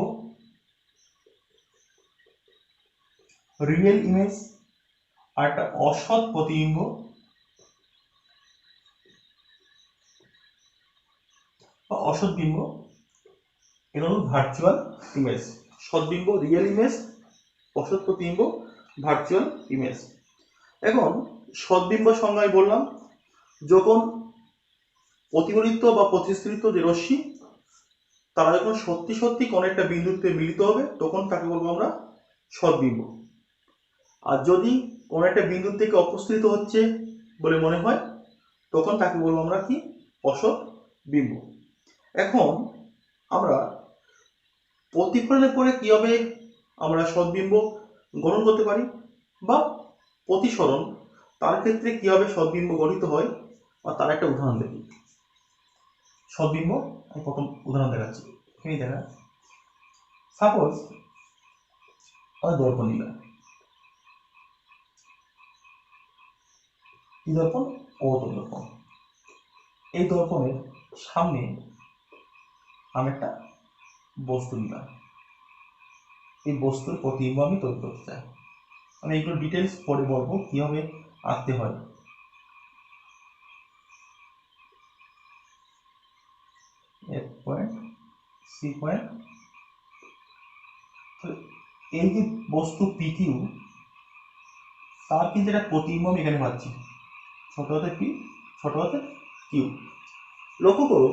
রিয়েল ইমেজ, আর একটা অসৎ প্রতিবিম্ব বা অসৎ বিম্ব, এটা হলো ভার্চুয়াল ইমেজ। সদ্বিম্ব রিয়েল ইমেজ, অসৎ প্রতিবিম্ব ভার্চুয়াল ইমেজ। এখন সদ্বিম্ব সংজ্ঞায় বললাম, যখন প্রতিফলিত বা প্রতিসৃত যে রশ্মি তারা যখন সত্যি সত্যি কোনো একটা বিন্দুতে মিলিত হবে তখন তাকে বলবো আমরা সদ্বিম্ব। আর যদি কোনো একটা বিন্দু থেকে অপসৃত হচ্ছে বলে মনে হয় তখন তাকে বলবো আমরা কি, অসৎ বিম্ব। এখন আমরা প্রতিফলনের পরে কিভাবে আমরা সদ্বিম্ব গ্রহণ করতে পারি বা প্রতিসরণ, তার ক্ষেত্রে কিভাবে সদ্বিম্ব গঠিত হয় আর তার একটা উদাহরণ দেখি। সদ্বিম্ব আমি প্রথম উদাহরণ দেখাচ্ছি, এখানে দেখা, সাপোজ দর্পণ নিলাম, কি দর্পণ? অবতল দর্পণ। এই দর্পণের সামনে আমি একটা বস্তু নিলাম, এই বস্তুর প্রতিবিম্ব আমি তৈরি করতে চাই। আমি এগুলো ডিটেলস পরে বলবো কিভাবে আঁকতে হয়। F point, C point. এই যে বস্তু পি কিউ, তার কিন্তু একটা প্রতিবিম্ব আমি এখানে পাচ্ছি, ছোট হাতে পি, ছোট হাতে কিউ। লক্ষ্য করো,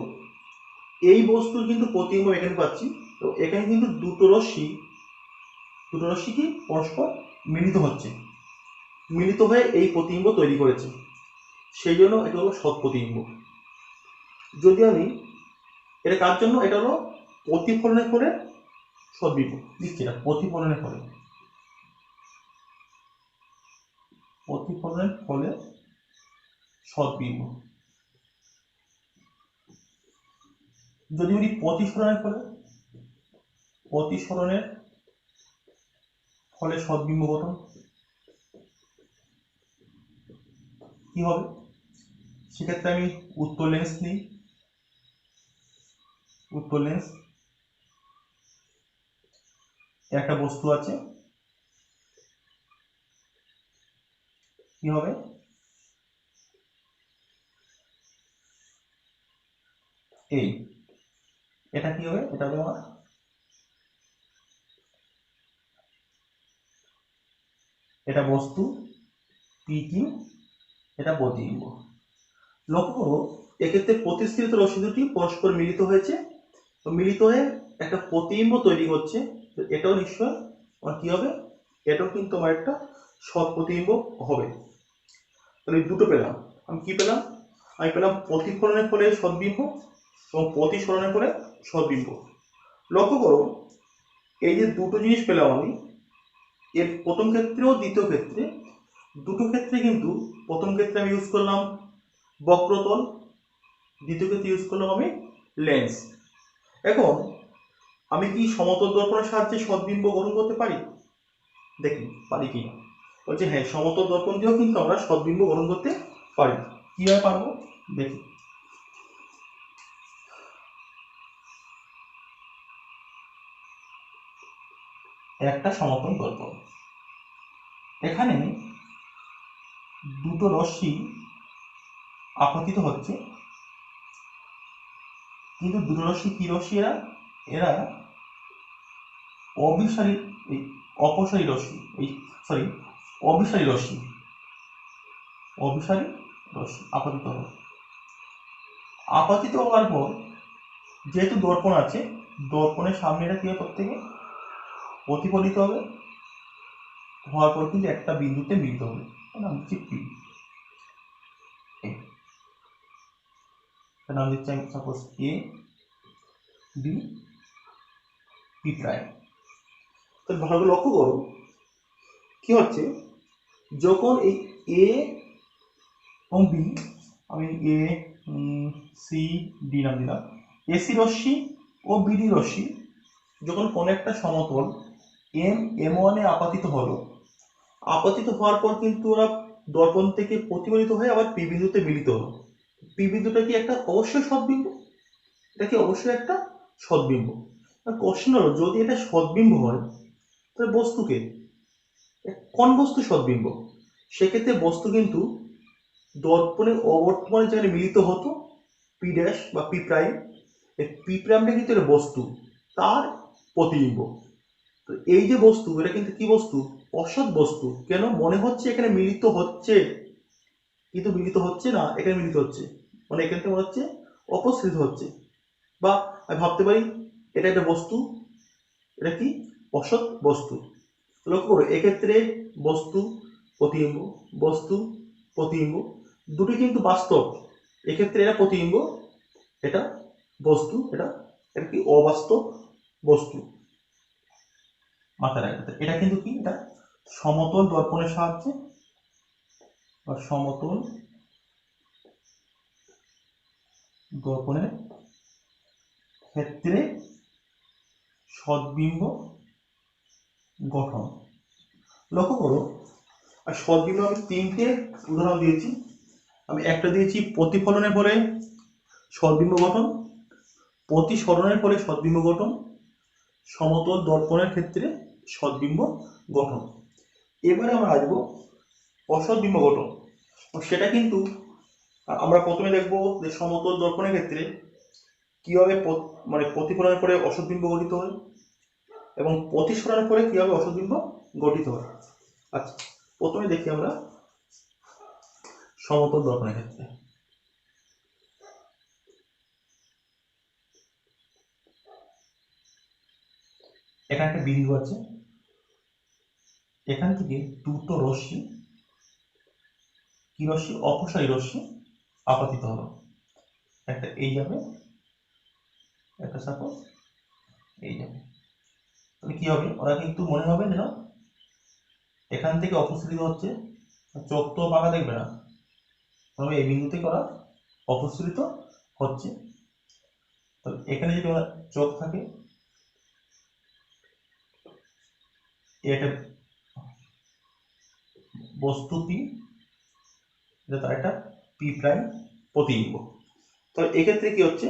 এই বস্তুর কিন্তু প্রতিবিম্ব এখানে পাচ্ছি। তো এখানে কিন্তু দুটো রশ্মি কি পরস্পর মিলিত হচ্ছে, মিলিত হয়ে এই প্রতিবিম্ব তৈরি করেছে, সেই জন্য এটা হলো সৎ প্রতিবিম্ব। যদি আমি এটা কার জন্য, এটা হলো প্রতিফলনের ফলে সদ্বিম্ব লিখছি, এটা প্রতিফলনের ফলে, প্রতিফলনের ফলে সদ্বিম্ব। যদি বলি প্রতিসরণের ফলে, প্রতিসরণের ফলে সদ্বিম্ব গঠন কি হবে? সেক্ষেত্রে আমি উত্তর লেন্স নিই, উত্তর লেন্স, একটা বস্তু আছে, কি হবে? এই এটা কি হবে? এটা হবে আমার এটা বস্তু পি কিউ, এটা প্রতিবিম্ব। লক্ষ্য করো, এক্ষেত্রে প্রতিস্থিত রশ্মি দুটি পরস্পর মিলিত হয়েছে, তো মিলিত হয়ে একটা প্রতিবিম্ব তৈরি করছে। তো এটাও নিশ্চয় আমার কি হবে? এটাও কিন্তু আমার একটা সৎ প্রতিবিম্ব হবে। তাহলে দুটো পেলাম। আমি কি পেলাম? আমি পেলাম প্রতিফলনের ফলে সদ্বিম্ব এবং প্রতিসরণের ফলে সদ্বিম্ব। লক্ষ্য করো, এই যে দুটো জিনিস পেলাম আমি, এর প্রথম ক্ষেত্রে ও দ্বিতীয় ক্ষেত্রে, দুটো ক্ষেত্রে কিন্তু প্রথম ক্ষেত্রে আমি ইউজ করলাম বক্রতল, দ্বিতীয় ক্ষেত্রে ইউজ করলাম আমি লেন্স। এখন আমি কি সমতল দর্পণের সাহায্যে সদ্বিম্ব গঠন করতে পারি? দেখি পারি কি না। বলছে হ্যাঁ, সমতল দর্পণ দিয়েও কিন্তু আমরা সদ্বিম্ব গঠন করতে পারি। কিভাবে পারবো দেখি। একটা সমতল দর্পণ, এখানে দুটো রশ্মি আপতিত হচ্ছে, কিন্তু দুটো রশ্মি কি রশ্মি? এরা এরা অভিসারী, অপসারী রশ্মি, সরি অভিসারী রশ্মি, অভিসারী রশ্মি আপতিত হবে। আপতিত হওয়ার পর যেহেতু দর্পণ আছে, দর্পণের সামনে এটা কি হবে? প্রত্যেকে প্রতিফলিত হবে, হওয়ার পর কিন্তু একটা বিন্দুতে মিলিত হবে, নাম দিচ্ছি পি। নাম দিচ্ছি আমি suppose A B P prime. তো ভালো করে লক্ষ্য করো কি হচ্ছে, যখন এই এ এবং বি, আমি এ সি ডি নাম দিলাম, এসি রশ্মি ও বিডি রশ্মি যখন কোনো একটা সমতল এম ওয়ানে আপতিত হলো, আপতিত হওয়ার পর কিন্তু ওরা দর্পণ থেকে প্রতিফলিত হয়ে আবার পি বিন্দুতে মিলিত হলো। পি বিন্দুটা কি একটা অবশ্যই সদ্বিম্ব? এটা কি অবশ্যই একটা সদ্বিম্ব? কোশ্চেন হলো, যদি এটা সদ্বিম্ব হয় তাহলে বস্তুকে কোন বস্তু সদ্বিম্ব? সেক্ষেত্রে বস্তু কিন্তু দর্পণের অবর্তমানে যেখানে মিলিত হতো পি ড্যাশ বা পি প্রাইম, এই পি প্রাইমটা কিন্তু একটা বস্তু, তার প্রতিবিম্ব। তো এই যে বস্তু, এটা কিন্তু কি বস্তু? অসৎ বস্তু। কেন? মনে হচ্ছে এখানে মিলিত হচ্ছে, কিন্তু মিলিত হচ্ছে না, এখানে মিলিত হচ্ছে, মানে এখান থেকে মনে হচ্ছে অপসৃত হচ্ছে। বা আমি ভাবতে পারি এটা একটা বস্তু, এটা কি? অসৎ বস্তু। লক্ষ্য করো, এক্ষেত্রে বস্তু প্রতিবিম্ব, বস্তু প্রতিবিম্ব দুটি কিন্তু বাস্তব। এক্ষেত্রে এটা প্রতিবিম্ব, এটা বস্তু, এটা এটা কি? অবাস্তব বস্তু। মাথায় রাখতে, এটা কিন্তু কি? এটা সমতল দর্পণের সাহায্যে বা সমতল দর্পণের ক্ষেত্রে সদ্বিম্ব গঠন। লক্ষ্য করো, আর সদ্বিম্ব আমি তিনটে উদাহরণ দিয়েছি। আমি একটা দিয়েছি প্রতিফলনের ফলে সদ্বিম্ব গঠন, প্রতিসরণের ফলে সদ্বিম্ব গঠন, সমতল দর্পণের ক্ষেত্রে সদ্বিম্ব গঠন। এবারে আমরা আসবো অসদ্বিম্ব গঠন। সেটা কিন্তু আমরা প্রথমে দেখবো যে সমতল দর্পণের ক্ষেত্রে কিভাবে মানে প্রতিফলনের পরে অসদ্বিম্ব গঠিত হয় এবং প্রতিসরণের পরে কিভাবে অসদ্বিম্ব গঠিত হয়। আচ্ছা, প্রথমে দেখি আমরা সমতল দর্পণের ক্ষেত্রে। এখানে একটা বিন্দু আছে, এখান থেকে দুটো রশ্মি, কি রশ্মি? অপসারী রশ্মি আপতিত হলো। একটা এই যাবে, একটা সাপোজ এই যাবে। তাহলে কি হবে? ওরা কিন্তু মনে হবে যেন এখান থেকে অপসৃত হচ্ছে, চোখ তো পাকা দেখবে না, তবে এই বিন্দু থেকে ওরা অপসৃত হচ্ছে। তো এখানে যদি ওরা চোখ থাকে, এটা বস্তু পি, তার একটা পি প্রাইম প্রতিবিম্ব। তাহলে এক্ষেত্রে কি হচ্ছে?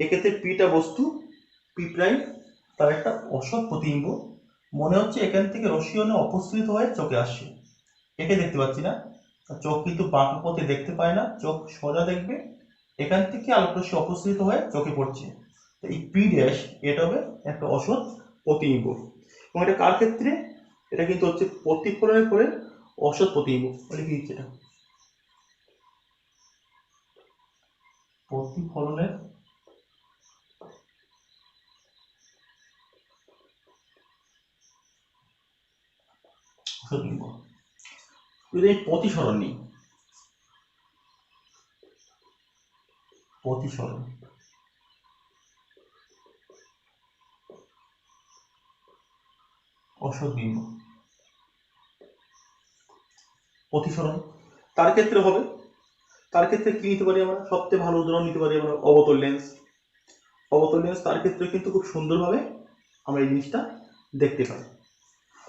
এক্ষেত্রে পিটা বস্তু, পি প্রাইম তার একটা অসৎ প্রতিবিম্ব। মনে হচ্ছে এখান থেকে রশ্মি অপসৃত হয়ে চোখে আসছে, একে দেখতে পাচ্ছি না, চোখ কিন্তু বাঁকা পথে দেখতে পায় না, চোখ সোজা দেখবে, এখান থেকে আলোক রশ্মি অপসৃত হয়ে চোখে পড়ছে। এই পি ড্যাশ এটা হবে একটা অসৎ প্রতিবিম্ব। এবং এটা কার ক্ষেত্রে? এটা কিন্তু হচ্ছে প্রতিফলনের পরে অসৎ প্রতিবিম্ব। মানে কি হচ্ছে? এটা প্রতিফলনের অসৎ বিম্ব। যদি এই প্রতিসরণ নিই, প্রতিসরণ অসৎ বিম্ব, প্রতিসরণ তার ক্ষেত্রে হবে, তার ক্ষেত্রে কি নিতে পারি আমরা? সবচেয়ে ভালো উদাহরণ নিতে পারি আমরা অবতল লেন্স। অবতল লেন্স তার ক্ষেত্রে কিন্তু খুব সুন্দরভাবে আমরা এই জিনিসটা দেখতে পাই।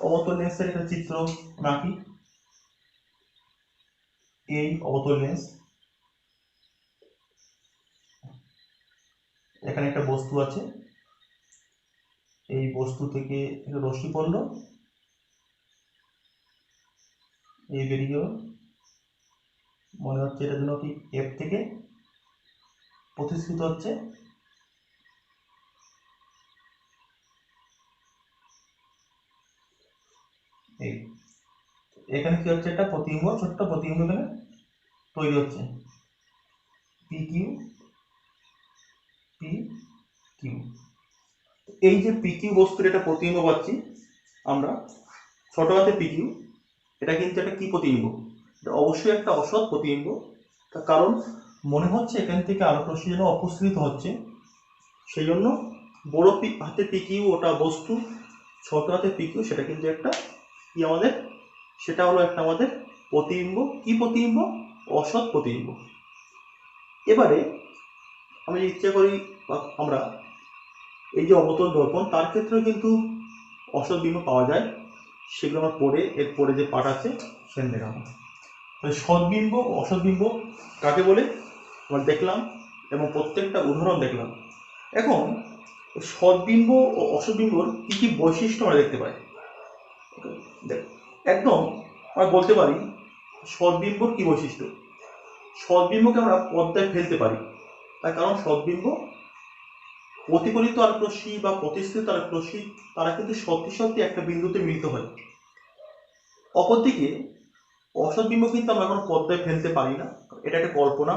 অবতল লেন্সের একটা চিত্র আঁকি। এই অবতল লেন্স, এখানে একটা বস্তু আছে, এই বস্তু থেকে একটা রশ্মি পড়লো, এই বেরিয়ে গেল, মনে হচ্ছে এটা যেন কি এফ থেকে প্রতিষ্ঠিত হচ্ছে। এই এখানে কি হচ্ছে? একটা প্রতিবিম্ব, ছোট্ট প্রতিবিম্ব এখানে তৈরি হচ্ছে, পি কিউ, পি কিউ। এই যে পি কিউ বস্তুর একটা প্রতিবিম্ব পাচ্ছি আমরা, ছোট হাতে পি কিউ, এটা কিন্তু একটা কি প্রতিবিম্ব? এটা অবশ্যই একটা অসৎ প্রতিবিম্ব। তার কারণ মনে হচ্ছে এখান থেকে আলোক রশ্মি যেন অপসৃত হচ্ছে, সেই জন্য বড় হাতে পি কিউ ওটা বস্তু, ছোট হাতে পি কিউ সেটা কিন্তু একটা কি আমাদের, সেটা হলো একটা আমাদের প্রতিবিম্ব। কি প্রতিবিম্ব? অসৎ প্রতিবিম্ব। এবারে আমি ইচ্ছা করি আমরা এই যে অবতল দর্পণ, তার ক্ষেত্রেও কিন্তু অসৎ বিম্ব পাওয়া যায়, সেগুলো আমার পরে এর পরে যে পাঠ আছে সেখানে দেখাবো। সদ্বিম্ব ও অসদ্বিম্ব কাকে বলে আমরা দেখলাম এবং প্রত্যেকটা উদাহরণ দেখলাম। এখন সদ্বিম্ব ও অসদ্বিম্বর কি কি বৈশিষ্ট্য আমরা দেখতে পাই। একদম আমরা বলতে পারি সদ্বিম্বর কি বৈশিষ্ট্য। সদ্বিম্বকে আমরা পর্দায় ফেলতে পারি, তার কারণ সদ্বিম্ব প্রতিফলিত আলোক রশ্মি বা প্রতিষ্ঠিত আলোক রশ্মি তারা কিন্তু সত্যি সত্যি একটা বিন্দুতে মিলিত হয়। অপরদিকে অসদ্বিম্ব কিন্তু আমরা কোনো পর্দায় ফেলতে পারি না, এটা একটা কল্পনা,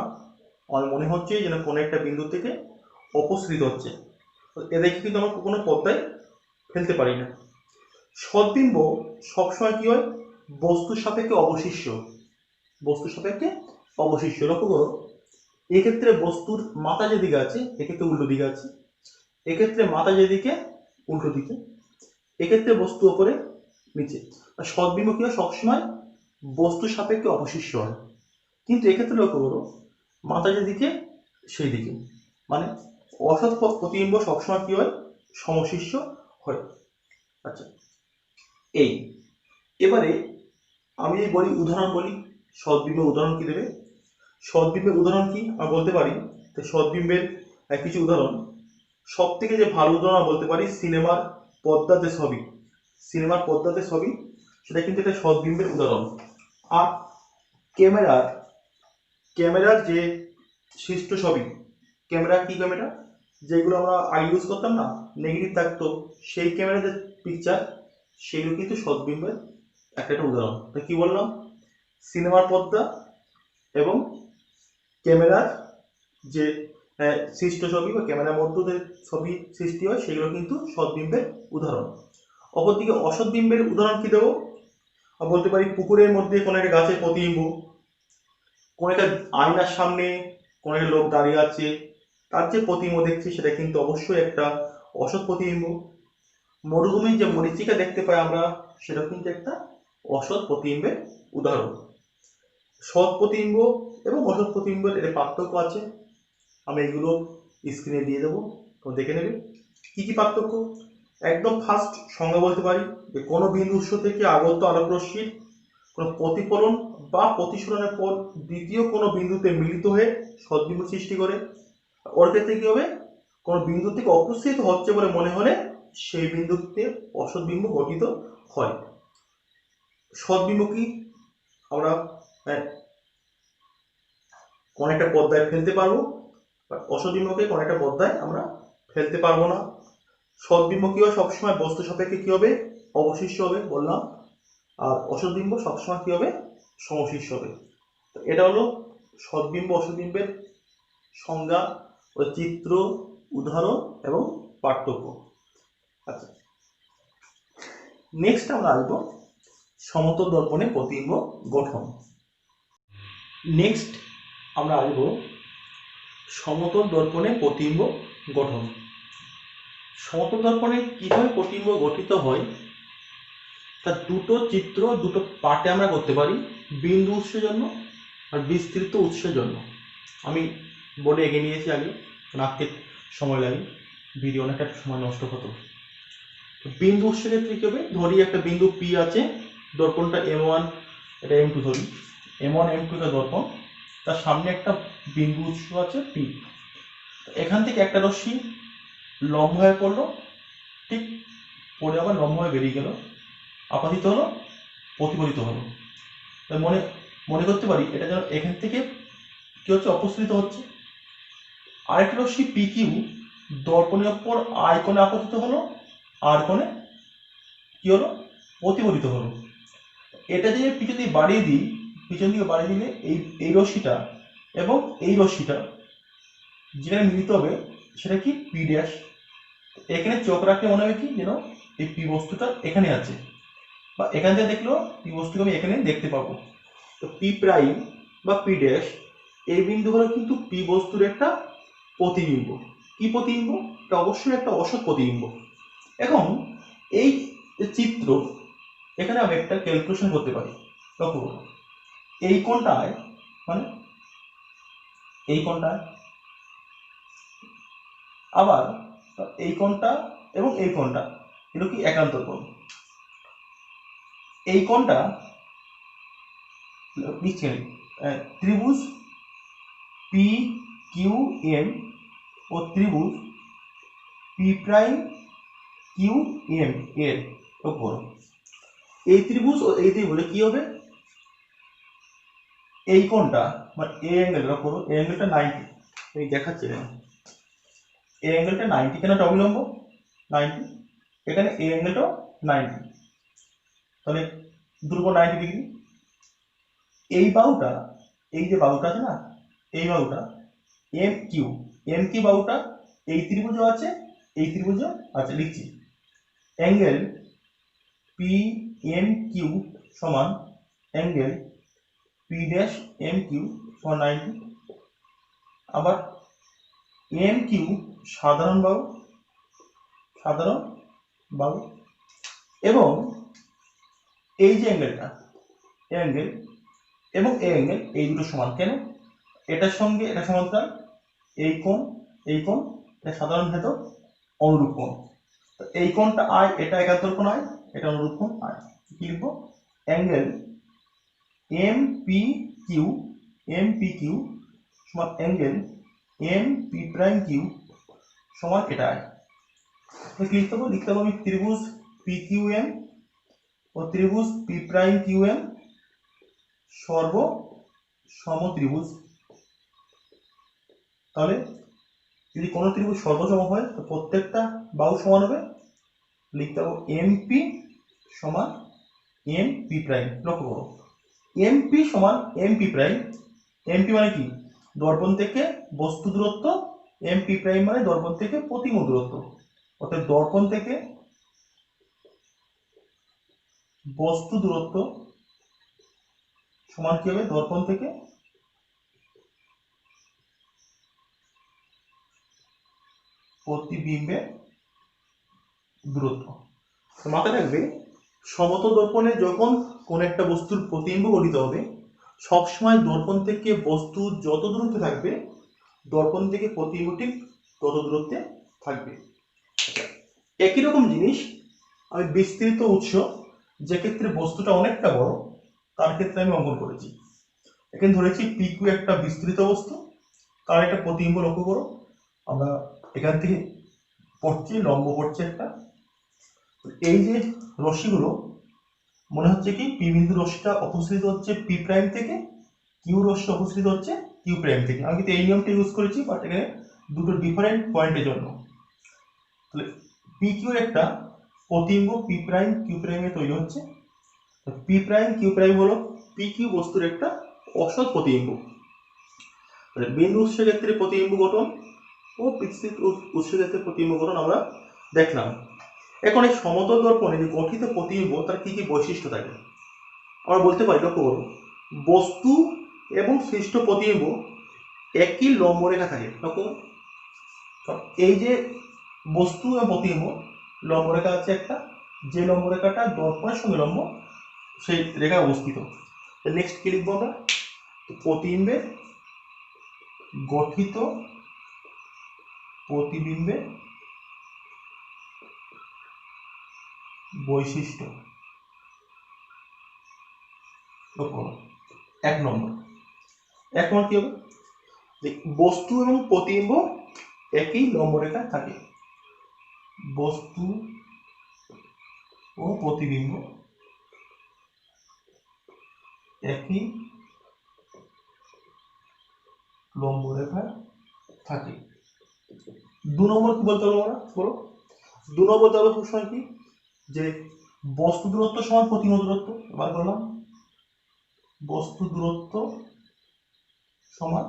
আমার মনে হচ্ছে যেন কোনো একটা বিন্দু থেকে অপসৃত হচ্ছে, এদেরকে কিন্তু আমরা কোনো পর্দায় ফেলতে পারি না। সদ্বিম্ব সবসময় কি হয়? বস্তুর সাপেক্ষে অবশিষ্ট, বস্তুর সাপেক্ষে অবশিষ্ট। লক্ষ্য করো, এক্ষেত্রে বস্তুর মাথা যেদিকে আছে এক্ষেত্রে উল্টো দিকে আছে, এক্ষেত্রে মাথা যেদিকে উল্টো দিকে, এক্ষেত্রে বস্তু ওপরে নিচে। সদ্বিম্ব কি হয়? সবসময় বস্তুর সাপেক্ষে অবশিষ্ট হয়, কিন্তু এক্ষেত্রে লক্ষ্য করো মাথা যেদিকে সেই দিকে, মানে অসৎ প্রতিবিম্ব সবসময় কি হয়? সমশিষ্য হয়। আচ্ছা, এই এবারে আমি বলি উদাহরণ বলি, সদ্বিম্ব উদাহরণ কি দেবে? সৎবিম্বের উদাহরণ কি আমরা বলতে পারি, তো সৎবিম্বের কিছু উদাহরণ, সব থেকে যে ভালো উদাহরণ বলতে পারি সিনেমার পর্দাতে ছবি, সিনেমার পর্দাতে ছবি সেটা কিন্তু একটা সৎবিম্বের উদাহরণ। আর ক্যামেরার ক্যামেরার যে সৃষ্ট ছবি, ক্যামেরা কি ক্যামেরা যেগুলো আমরা আগে ইউজ করতাম না, নেগেটিভ থাকতো, সেই ক্যামেরা যে পিকচার সেগুলো কিন্তু সৎবিম্বের একটা একটা উদাহরণ। তো কি বললাম, সিনেমার পর্দা এবং ক্যামেরার যে সৃষ্ট ছবি বা ক্যামেরার মধ্যে যে ছবি সৃষ্টি হয় সেগুলো কিন্তু সৎবিম্বের উদাহরণ। অপরদিকে অসৎবিম্বের উদাহরণ কি দেবো, বলতে পারি পুকুরের মধ্যে কোনো একটা গাছের প্রতিবিম্ব, কোনো একটা আয়নার সামনে কোনো একটা লোক দাঁড়িয়ে আছে, তার যে প্রতিবিম্ব দেখছি সেটা কিন্তু অবশ্যই একটা অসৎ প্রতিবিম্ব। মরুভূমির যে মরীচিকা দেখতে পাই আমরা, সেটা কিন্তু একটা অসৎ প্রতিবিম্বের উদাহরণ। সৎ প্রতিবিম্ব এবং অসৎ প্রতিবিম্বের এর পার্থক্য আছে, আমি এগুলো স্ক্রিনে দিয়ে দেবো, তো দেখে নেবে কি কি পার্থক্য। একদম ফার্স্ট সংজ্ঞা বলতে পারি যে কোনো বিন্দু উৎস থেকে আগত আলোকরশ্মির কোনো প্রতিফলন বা প্রতিসরণের পর দ্বিতীয় কোনো বিন্দুতে মিলিত হয়ে সৎবিম্ব সৃষ্টি করে। ওর ক্ষেত্রে কি হবে, কোনো বিন্দু থেকে অপসৃত হচ্ছে বলে মনে হলে সেই বিন্দুতে অসৎবিম্ব গঠিত হয়। সৎবিম্ব কি, আমরা কোনো একটা পর্দায় ফেলতে পারবো, অসৎবিম্বকে কোনো একটা পর্দায় আমরা ফেলতে পারবো না। সৎবিম্ব কি হয়, সবসময় বস্তু সাপেক্ষে কি হবে, অবশিষ্ট হবে বললাম, আর অসৎবিম্ব সবসময় কি হবে, সমশিষ্ট হবে। তো এটা হলো সৎবিম্ব অসৎবিম্বের সংজ্ঞা ও চিত্র, উদাহরণ এবং পার্থক্য। আচ্ছা, নেক্সট আমরা আসবো সমতল দর্পণে প্রতিবিম্ব গঠন। নেক্সট আমরা আসবো সমতল দর্পণে প্রতিবিম্ব গঠন। সমতল দর্পণে কিভাবে প্রতিবিম্ব গঠিত হয় তার দুটো চিত্র দুটো পার্টে আমরা করতে পারি, বিন্দু উৎসের জন্য আর বিস্তৃত উৎসের জন্য। আমি বোর্ডে এগিয়ে নিয়েছি আগে, আঁকতে সময় লাগে, ভিডিও অনেকটা সময় নষ্ট হতো। বিন্দু উৎসের ক্ষেত্রে কি হবে, ধরি একটা বিন্দু পি আছে, দর্পণটা M1 এটা M2 ধরি, M1 M2 টা দর্পণ, তার সামনে একটা বিন্দু উৎস আছে পি। এখান থেকে একটা রশ্মি লম্ব হয়ে পড়লো, ঠিক পড়ে আবার লম্ব হয়ে বেরিয়ে গেল, আপাতিত হলো, প্রতিফলিত হলো। মনে মনে করতে পারি এটা যেন এখান থেকে কি হচ্ছে, অপসৃত হচ্ছে। আরেকটা রশ্মি পি কিউ দর্পণের ওপর আই কোণে আপতিত হলো, আর কোণে কি হলো, প্রতিফলিত হলো। এটা যে পিছন দিকে বাড়িয়ে দিই, পিছন দিকে বাড়িয়ে দিলে এই রশ্মিটা এবং এই রশ্মিটা যেখানে মিলিত হবে সেটা কি, পি ড্যাশ। এখানে চোখ রাখলে মনে হবে কি যেন এই পি বস্তুটা এখানে আছে, বা এখান থেকে দেখলেও পি বস্তুকে আমি এখানে দেখতে পাবো। তো পি প্রাইম বা পি ড্যাশ এই বিন্দু হলো কিন্তু পি বস্তুর একটা প্রতিবিম্ব। কি প্রতিবিম্ব, এটা অবশ্যই একটা অসৎ প্রতিবিম্ব। এখন এই চিত্র, এখানে আমি একটা ক্যালকুলেশন করতে পারি, লক্ষ্য করো এই কোণটায়, মানে এই কোণটায়, আবার এই কোণটা এবং এই কোণটা, এগুলো কি একান্তর কোণ। এই কোণটা নিচে ত্রিভুজ পি কিউ এম ও ত্রিভুজ পি প্রাইম কিউ এম এর উপর, এই ত্রিভুজ ও এই ত্রিভুজে কি হবে, এই কোণটা মানে এই অ্যাঙ্গেলটা করো, এই অ্যাঙ্গেলটা 90, আমি দেখাচ্ছি না, এই অ্যাঙ্গেলটা 90, কেন অবিলম্ব 90, এখানে এই অ্যাঙ্গেলটাও 90, তাহলে ধ্রুব 90 ডিগ্রি। এই বাহুটা, এই যে বাহুটা আছে না, এই বাহুটা এম কিউ, এম কিউ বাহুটা এই ত্রিভুজও আছে, এই ত্রিভুজও আছে, লিখছি অ্যাঙ্গেল পি এম কিউ সমান angle P dash M Q সমান 90। আবার এম কিউ সাধারণ বাহু, সাধারণ বাহু, এবং এই যে অ্যাঙ্গেলটা, অ্যাঙ্গেল এবং এই অ্যাঙ্গেল এই দুটো সমান, কেন, এটার সঙ্গে এটা সমান্তরাল, এই কোণ এই কোণ, এটা সাধারণ ভেদক অনুরূপ কোণ। এই কোণটা আই, এটা একান্তর কোণ আই, এটা অনুরূপ কোণ আই। কি লিখবো, angle M P Q M P Q সমান angle M P prime Q সমান এটা লিখতে হবে আমি ত্রিভুজ পি কিউ এম ও ত্রিভুজ পি প্রাইম কিউ এম সর্ব সমত্রিভুজ। তাহলে যদি কোনো ত্রিভুজ সর্বসম হয় তো প্রত্যেকটা বাহু সমান হবে, লিখতে হবে এম পি সমান এম পি প্রাইম। লক্ষ্য করো এম পি সমান M P prime, M P মানে কি দর্পণ থেকে বস্তু দূরত্ব, এম পি প্রাইম মানে দর্পণ থেকে প্রতিবিম্ব দূরত্ব। অর্থাৎ দর্পণ থেকে বস্তু দূরত্ব সমান কি হবে দর্পণ থেকে প্রতিবিম্বের দূরত্ব। মাথায় রাখবে সমতল দর্পণে যখন কোন একটা বস্তুর প্রতিবিম্ব গঠিত হবে সবসময় দর্পণ থেকে বস্তু যত দূরত্বে থাকবে দর্পণ থেকে প্রতিবিম্ব ঠিক তত দূরত্বে থাকবে। একই রকম জিনিস আমি বিস্তৃত উৎস, যে ক্ষেত্রে বস্তুটা অনেকটা বড় তার ক্ষেত্রে আমি অঙ্কন করেছি। এখানে ধরেছি পিকিউ একটা বিস্তৃত বস্তু, তার একটা প্রতিবিম্ব। লক্ষ্য করো আমরা এখান থেকে পড়ছি লম্ব পড়ছে একটা, এই যে রশ্মিগুলো মনে হচ্ছে কি পি বিন্দু রশ্মিটা অপসৃত হচ্ছে পি প্রাইম থেকে, কিউ রশ্মি অপসৃত হচ্ছে কিউ প্রাইম থেকে। আমি কিন্তু এই নিয়মটা ইউজ করেছি, বাট এখানে দুটো ডিফারেন্ট পয়েন্টের জন্য। তাহলে পি কিউ একটা প্রতিবিম্ব পি প্রাইম কিউ প্রাইমে তৈরি হচ্ছে। পি প্রাইম কিউ প্রাইম হলো পি কিউ বস্তুর একটা অসৎ প্রতিবিম্ব। বিন্দু উৎসের ক্ষেত্রে প্রতিবিম্ব গঠন ও বিস্তৃত উৎসের ক্ষেত্রে প্রতিবিম্ব গঠন আমরা দেখলাম। এখন এই সমতল দর্পণে যে গঠিত প্রতিবিম্ব তার কি কি বৈশিষ্ট্য থাকে আমরা বলতে পারি। লক্ষ্য করুন বস্তু এবং সৃষ্ট প্রতিবিম্ব একই লম্বরেখা থাকে। লক্ষ্য এই যে বস্তু এবং প্রতিবিম্ব লম্বরেখা আছে একটা, যে লম্বরেখাটা দর্পণের সঙ্গে লম্ব সেই রেখা অবস্থিত। নেক্সট কি লিখবো আমরা, প্রতিবিম্বের গঠিত প্রতিবিম্বের বৈশিষ্ট্য। এক নম্বর কি হবে যে বস্তু এবং প্রতিবিম্ব একই লম্বরেখা থাকে। বস্তু ও প্রতিবিম্ব একই লম্বরেখা থাকে। দু নম্বর কি বলতে পারবো আমরা, বলো দু নম্বর বলতে সবসময় কি যে বস্তু দূরত্ব সমান প্রতিবিম্ব দূরত্ব। এবার বললাম বস্তু দূরত্ব সমান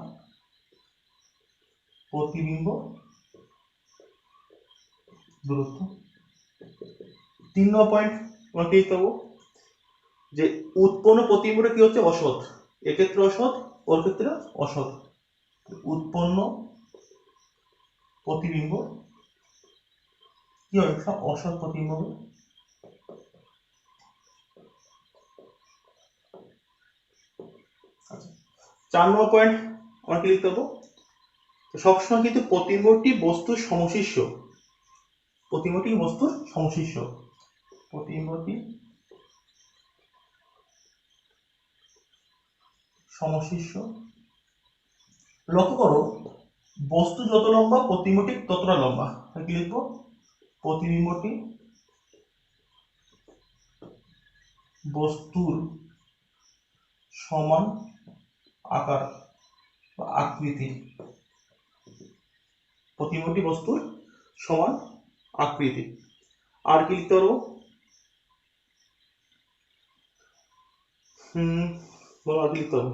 প্রতিবিম্ব দূরত্ব। 3 নম্বর পয়েন্ট আমরা কি পাবো যে উৎপন্ন প্রতিবিম্বটা কি হচ্ছে অসৎ, এক্ষেত্রে অসৎ ওর ক্ষেত্রে অসৎ। উৎপন্ন প্রতিবিম্ব কি হবে অসৎ প্রতিবিম্ব। আচ্ছা 4 নম্বর পয়েন্ট আমরা কি লিখতে পারবো, সবসময় কিন্তু প্রতিবিম্বটি বস্তুর সমশিষ্য। প্রতিবিম্বটি বস্তুর সমশিষ্য। প্রতিবিম্বটি সমশিষ্য। লক্ষ্য করো বস্তু যত লম্বা প্রতিবিম্বটি ততটা লম্বা। কি লিখবো, প্রতিবিম্বটি বস্তুর সমান আকার বা আকৃতির। প্রতিবিম্বটি বস্তুর সমান আকৃতি। আর কি লিখতে পারবো, বলো আর কি লিখতে পারবো,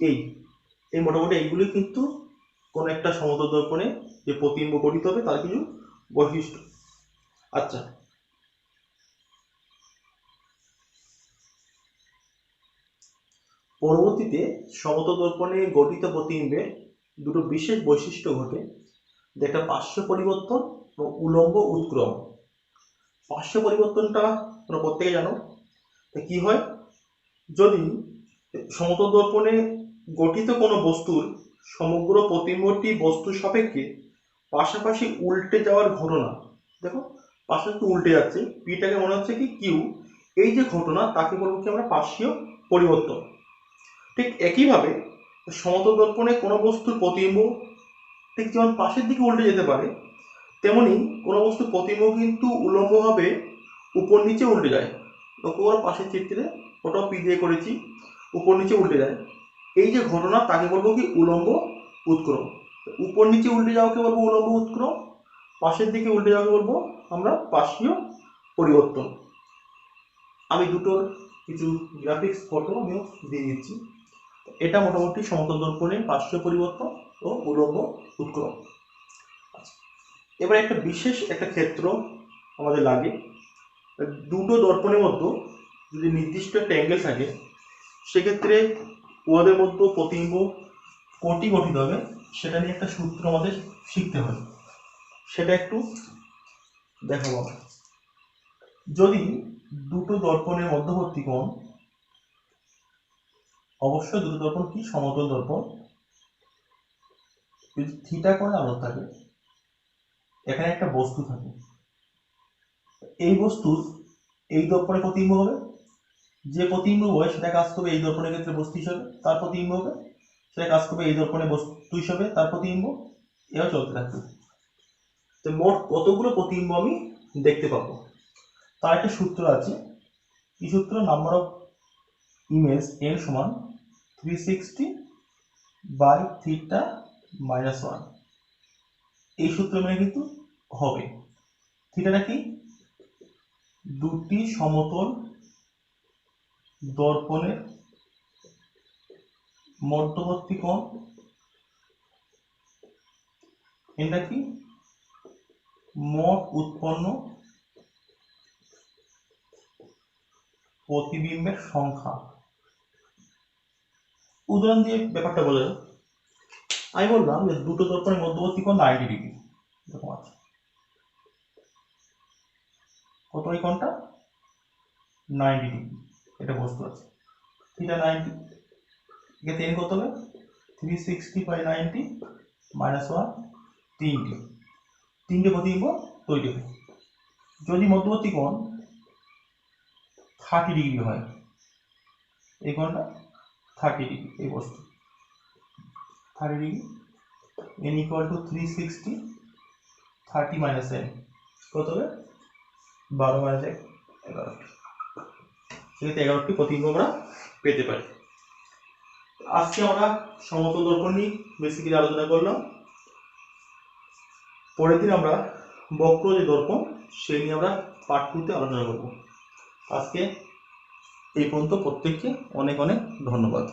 এই মোটামুটি এইগুলি কিন্তু কোন একটা সমতল দর্পণে যে প্রতিবিম্ব গঠিত হবে তার কিছু বৈশিষ্ট্য। আচ্ছা পরবর্তীতে সমতল দর্পণে গঠিত প্রতিবিম্বে দুটো বিশেষ বৈশিষ্ট্য ঘটে, যেটা পার্শ্ব পরিবর্তন এবং উলম্ব উৎক্রম। পার্শ্ব পরিবর্তনটা তোমরা প্রত্যেকে জানো। কি হয় যদি সমতল দর্পণে গঠিত কোনো বস্তুর সমগ্র প্রতিবিম্বটি বস্তুর সাপেক্ষে পাশাপাশি উল্টে যাওয়ার ঘটনা, দেখো পাশাপাশি উল্টে যাচ্ছে, পিটাকে মনে হচ্ছে কি কিউ, এই যে ঘটনা তাকে বলবো কি আমরা পার্শ্বীয় পরিবর্তন। ঠিক একইভাবে সমতল দর্পণে কোনো বস্তুর প্রতিবিম্ব ঠিক যেমন পাশের দিকে উল্টে যেতে পারে, তেমনি কোনো বস্তুর প্রতিবিম্ব কিন্তু উল্লম্বভাবে উপর নিচে উল্টে যায়। লক্ষ্য করো পাশের চিত্রে, ওটাও পি দিয়ে করেছি, উপর নিচে উল্টে যায়। এই যে ঘটনা তাকে বলবো কি উলম্ব উৎক্রম। উপর নিচে উল্টে যাওয়াকে বলবো উলম্ব উৎক্রম, পাশের দিকে উল্টে যাওয়াকে বলবো আমরা পার্শ্বীয় পরিবর্তন। আমি দুটোর কিছু গ্রাফিক্স ফটো আমিও দিয়ে দিচ্ছি। এটা মোটামুটি সমতল দর্পণের পার্শ্বীয় পরিবর্তন ও উলম্ব উৎক্রম। এবার একটা বিশেষ একটা ক্ষেত্র আমাদের লাগে, দুটো দর্পণের মধ্যে যদি নির্দিষ্ট একটা অ্যাঙ্গেল থাকে, সেক্ষেত্রে উহাদের মধ্যে প্রতিবিম্ব কোটি গঠিত হবে, সেটা নিয়ে একটা সূত্র আমাদের শিখতে হবে। সেটা একটু দেখাবো। যদি দুটো দর্পণের মধ্যবর্তী কোণ, অবশ্যই দুটো দর্পণ কি সমতল দর্পণ, যদি থিটা কোণে আলো থাকে, এখানে একটা বস্তু থাকে, এই বস্তুর এই দর্পণে প্রতিবিম্ব হবে, যে প্রতিবিম্ব হয় সেটা কাজ করবে এই দর্পণের ক্ষেত্রে বস্তু হিসাবে, তার প্রতিবিম্ব হবে, সেটা কাজ করবে এই দর্পণে বস্তু হিসাবে, তার প্রতিবিম্ব, এও চলতে থাকবে। তো মোট কতগুলো প্রতিবিম্ব আমি দেখতে পাবো, তার একটা সূত্র আছে। এই সূত্র নাম্বার অফ ইমেজ n সমান 360/θ - 1। এই সূত্র মেনে কিন্তু হবে। থিটাটা কি? দুটি সমতল দর্পণের মধ্যবর্তী কোণ। এটা কি? মোট উৎপন্ন প্রতিবিম্বের সংখ্যা। উদাহরণ দিয়ে ব্যাপারটা বলে আমি বললাম যে দুটো দর্পণের মধ্যবর্তী কোণ 90 ডিগ্রি, এরকম আছে। কত এই কোণটা? 90 ডিগ্রি। এটা বস্তু আছে, থিটা 90, একে n কত হবে? 360/90 - 1, তিনটে প্রতিবিম্ব তৈরি হয়। যদি মধ্যবর্তী কোণ 30 ডিগ্রি হয়, এই কোণটা 30 ডিগ্রি, এই বস্তু 30 ডিগ্রি, n = 360, 30 - n কত হবে? 12 - 1 11। সেক্ষেত্রে 11টি প্রতিবিম্ব আমরা পেতে পারি। আজকে আমরা সমতল দর্পণ নিয়ে বেসিক্যালি আলোচনা করলাম। পরের দিন আমরা বক্র যে দর্পণ সেই নিয়ে আমরা পার্ট 2 তে আলোচনা করব। আজকে এই পর্যন্ত, প্রত্যেককে অনেক অনেক ধন্যবাদ।